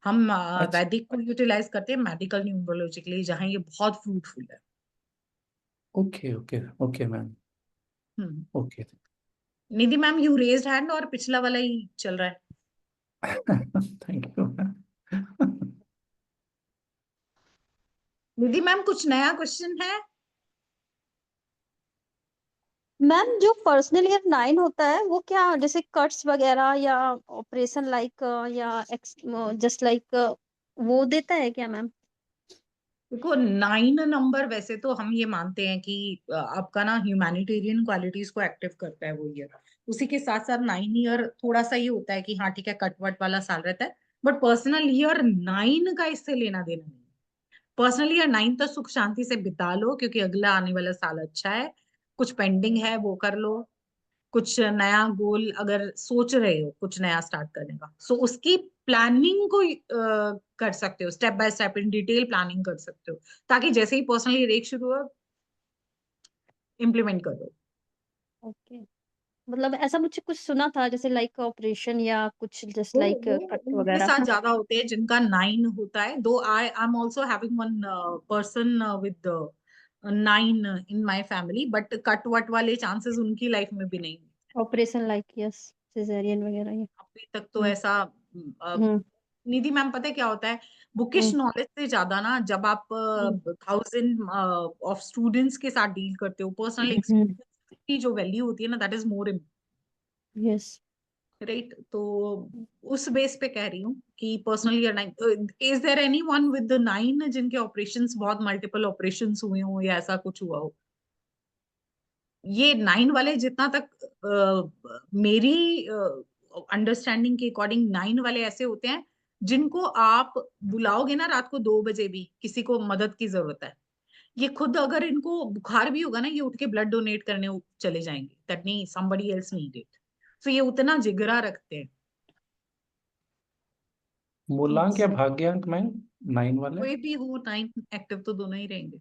हम अच्छा. वैदिक को यूटिलाइज करते हैं मेडिकल न्यूमरोलॉजी के लिए, जहाँ ये बहुत फ्रूटफुल है. Okay okay okay ma'am. Okay. Nidhi ma'am, you raised hand और पिछला वाला ही चल रहा है. Thank you. निधि मैम कुछ नया क्वेश्चन है? मैम जो पर्सनल ईयर 9 होता है वो क्या जैसे कट्स वगैरह या ऑपरेशन लाइक या जस्ट लाइक वो देता है क्या मैम? देखो 9 नंबर वैसे तो हम ये मानते हैं कि आपका ना ह्यूमैनिटेरियन क्वालिटीज को एक्टिव करता है वो ईयर। उसी के साथ साथ 9 ईयर थोड़ा सा ये होता है कि हाँ ठीक है कटवट वाला साल रहता है, बट पर्सनल ईयर 9 का इससे लेना देना नहीं। पर्सनल ईयर 9 तो सुख शांति से बिता लो, क्योंकि अगला आने वाला साल अच्छा है। कुछ पेंडिंग है वो कर लो, कुछ नया गोल अगर सोच रहे हो कुछ नया स्टार्ट करने का, सो उसकी प्लानिंग को कर सकते हो, step by step in detail planning कर सकते हो, ताकि जैसे ही पर्सनली रेक शुरू हो इम्प्लीमेंट कर दो। ओके, मतलब ऐसा मुझे कुछ सुना था जैसे लाइक ऑपरेशन या कुछ जस्ट वो लाइक वो कट उनके वगैरह। साथ ज्यादा होते हैं जिनका 9 होता है। दो I am also having one person with 9 in my family, but cut what वाले चांसेस उनकी लाइफ में भी नहीं। ऑपरेशन लाइक यस सिजेरियन वगैरह ये। अभी तक तो हम्म ऐसा हम्म निधि मैम पता है क्या होता है, बुकिश हम्म नॉलेज से ज्यादा ना जब आप हम्म 1000 ऑफ स्टूडेंट्स के साथ डील करते हो, पर्सनल एक्सपीरियंस की जो वैल्यू होती है ना, that is more yes right. तो उस बेस पे कह रही हूँ कि personal year 9, is there anyone with the 9 जिनके ऑपरेशंस बहुत मल्टीपल ऑपरेशंस हुए हो या ऐसा कुछ हुआ हो? ये 9 वाले जितना तक मेरी अंडरस्टैंडिंग के अकॉर्डिंग 9 वाले ऐसे होते हैं जिनको आप बुलाओगे ना रात को 2 बजे भी, किसी को मदद की जरूरत है, ये खुद अगर इनको बुखार भी होगा ना ये उठ के ब्लड डोनेट करने चले जाएंगे, दैट नहीं somebody else need it। तो ये उतना जिगरा रखते हैं। मूलांक या भाग्यांक में 9 वाले? कोई भी हो 9 एक्टिव तो दोनों ही रहेंगे।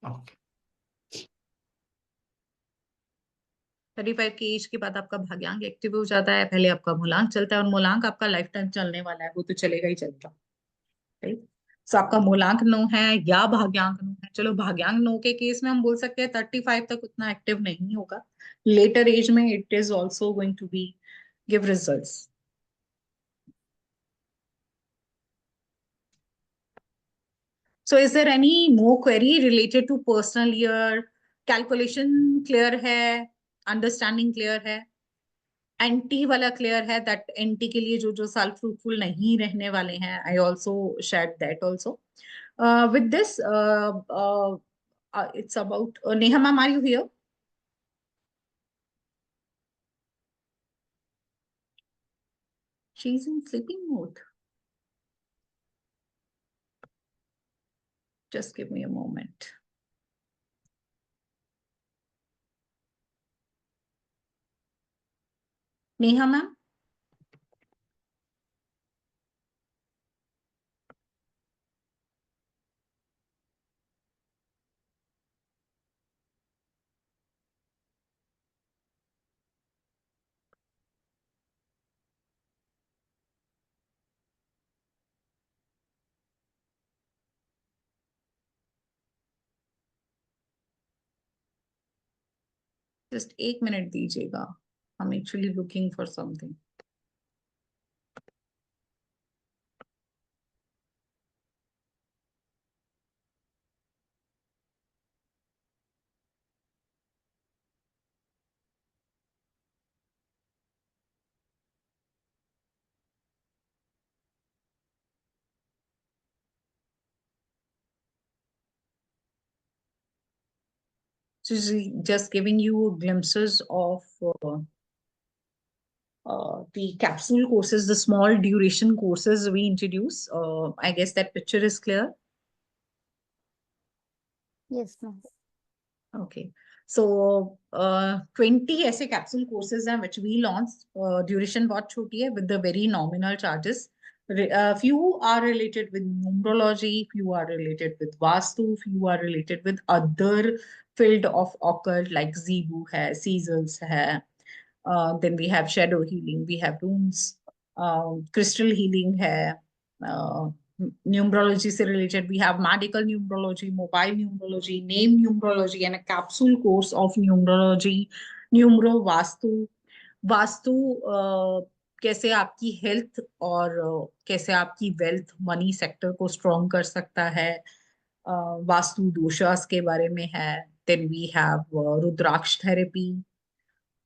ओके। 35 की एज के बाद आपका भाग्यांक एक्टिव हो जाता है, पहले आपका मूलांक चलता है, और मूलांक आपका लाइफ टाइम चलने वाला है, वो तो चलेगा ही चलेगा, राइट। सो आपका मूलांक 9 है या भाग्यांक 9 है, चलो भाग्यांक 9 के केस में हम बोल सकते हैं 35 तक उतना एक्टिव नहीं होगा, लेटर एज में it is also going to be give results. So is there any more query related to personal year? Calculation clear है, understanding clear है, एंटी वाला क्लियर है, दैट एंटी के लिए जो जो साल फ्रूटफुल नहीं रहने वाले हैं, I also share that also with this. It's about Neha ma'am, are you here? She is in sleeping mode, just give me a moment। Neha ma'am, just 1 minute दीजिएगा, I'm actually looking for something। Just giving you glimpses of the capsule courses, the small duration courses we introduce। I guess that picture is clear. Yes, ma'am. Okay. So 20 ऐसे capsule courses हैं which we launched। Duration बहुत छोटी है with the very nominal charges। Few are related with numerology, few are related with Vastu, few are related with other field of occult like Zebu है, Caesars है। Then we have shadow healing, we have runes, crystal healing है, numerology से related we have medical numerology, mobile numerology, name numerology, and a capsule course of numerology, numero vastu। Vastu कैसे आपकी health और कैसे आपकी wealth money sector को strong कर सकता है, वास्तु दोषास के बारे में है। Then we have rudraksha therapy,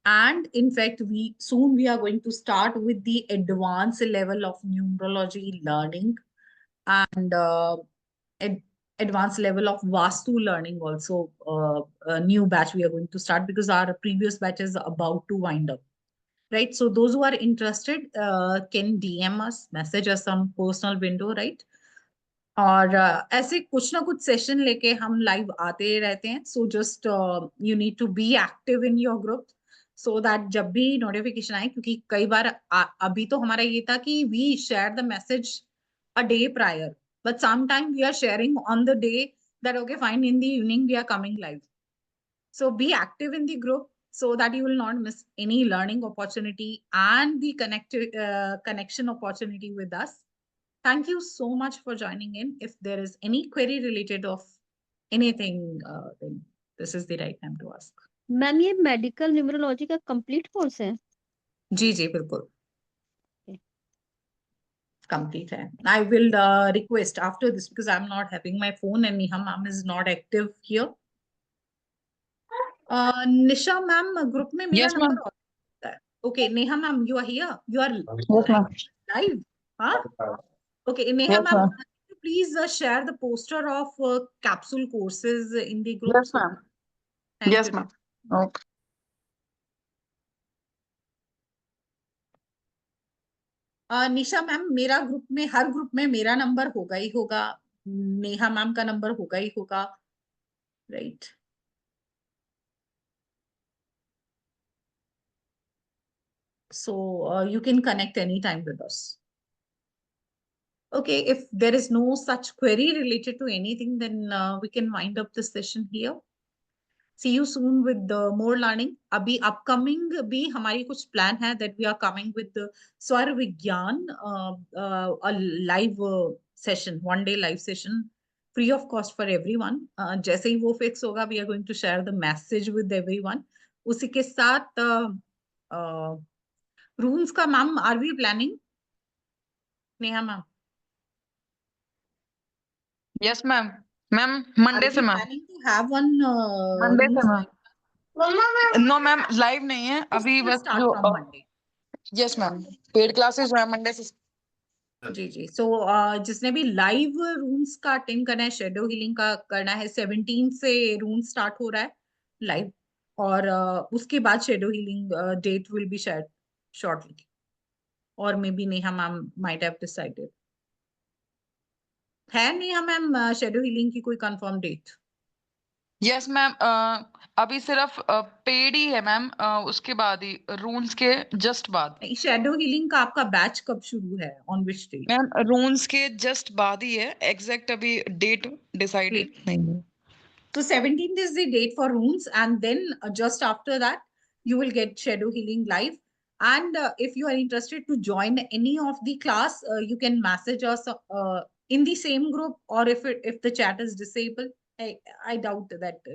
and in fact we are going to start with the advanced level of numerology learning, and ad- advanced level of vastu learning also. A new batch we are going to start because our previous batch is about to wind up, right? So those who are interested can DM us, message us on personal window, right? और ऐसे कुछ ना कुछ session लेके हम live आते रहते हैं। So just you need to be active in your group so that जब भी नोटिफिकेशन आए, क्योंकि कई बार अभी तो हमारा ये था कि we share the message a day prior, but some time we are sharing on the day that okay fine in the evening we are coming live. So be active in the group so that you will not miss any learning opportunity and the connection opportunity with us. Thank you so much for joining in. If there is any query related of anything, then this is the right time to ask. Ma'am ये medical numerology का complete course है? जी जी बिल्कुल Okay. complete है. I will request after this because I'm not having my phone and Neha ma'am is not active here. Nisha ma'am group में मेरा Yes, ma'am. Number होता है. Okay, Neha ma'am, you are here. You are Yes, ma'am. live. Huh? Okay, Neha Yes, ma'am, ma'am. please share the poster of capsule courses in the group. Yes, ma'am. Thank Yes, you. ma'am. Okay. Nisha ma'am, मेरा group में हर group में मेरा number होगा ही होगा, Neha ma'am का number होगा ही होगा, right? So you can connect anytime with us. Okay, if there is no such query related to anything, then we can wind up the session here. See you soon with the more learning. अभी upcoming भी हमारी कुछ plan है that we are coming with the स्वर विज्ञान a live session, 1 day live session, free of cost for everyone. जैसे ही वो fix होगा, we are going to share the message with everyone. उसी के साथ runes का ma'am are we planning? Neha ma'am, Yes, ma'am. Ma'am, are Monday we से ma'am. planning to have one Monday runes से ma'am. No, ma'am. Live नहीं है. course अभी will बस start जो from Monday? Yes, ma'am. Paid classes जो है Monday से. जी जी. सो जिसने भी लाइव रूम्स का अटेंड करना है, शेडो हीलिंग का करना है, 17 से रूम स्टार्ट हो रहा है लाइव, और उसके बाद shadow healing date will be shared shortly, और may be Neha ma'am might have decided. है नेहा मैम शेडो हीलिंग की कोई कंफर्म डेट? Yes, ma'am. अभी सिर्फ पेड ही है मैम. उसके बाद ही रून्स के जस्ट बाद. शेडो हीलिंग का आपका बैच कब शुरू है, ऑन विच डेट? मैम रून्स के जस्ट बाद ही है. एग्जैक्ट अभी डेट डिसाइडेड नहीं है. So 17th is the date for runes, and then just after that, you will get Shadow Healing live. And if you are interested to join any of the class, you can message us in the same group, or if the chat is disabled, I doubt that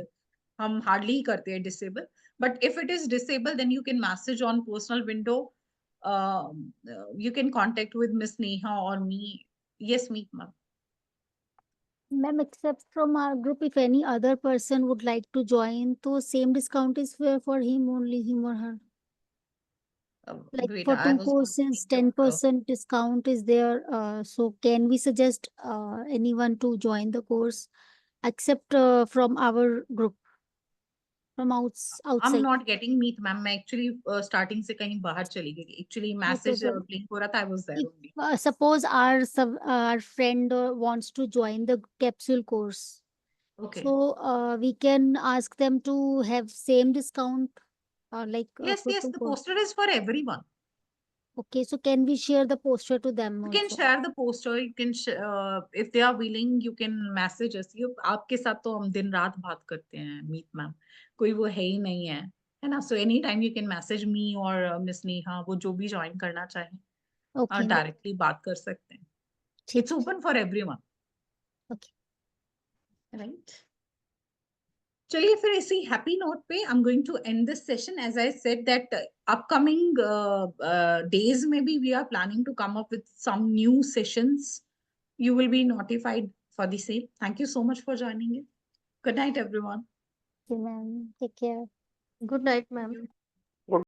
हम hardly ही करते हैं disable. But if it is disabled, then you can message on personal window. You can contact with Miss Neha or me. Yes, me, ma'am. Ma'am, except from our group, if any other person would like to join, तो same discount is for him only, him or her. Like Wait, for I two was not courses, getting your, 10% discount is there. So can we suggest anyone to join the course, except from our group, from I'm outside? not getting meet, ma'am. मैं actually starting से कहीं बाहर चली गई. Actually message sir. blink हो रहा था. I was there If, only. suppose our friend wants to join the capsule course, Okay. so we can ask them to have same discount, like Yes, for yes. two The course. poster is for everyone. Okay, so can we share the poster to them You can also? share the poster. You can if they are willing, you can message us. You आपके साथ तो हम दिन रात बात करते हैं, meet ma'am. कोई वो है ही नहीं है ना? So anytime you can message me or Miss Neha, वो जो भी join करना चाहे, Okay, directly बात कर सकते हैं. ठीक It's open for everyone. Okay. Right? चलिए फिर इसी हैप्पी नोट पे I'm going to end this session. As I said that upcoming days maybe we are planning to come up with some new sessions. You will be notified for the same. Thank you so much for joining in. Good night, everyone. Okay, ma'am. Take care. Good night ma'am.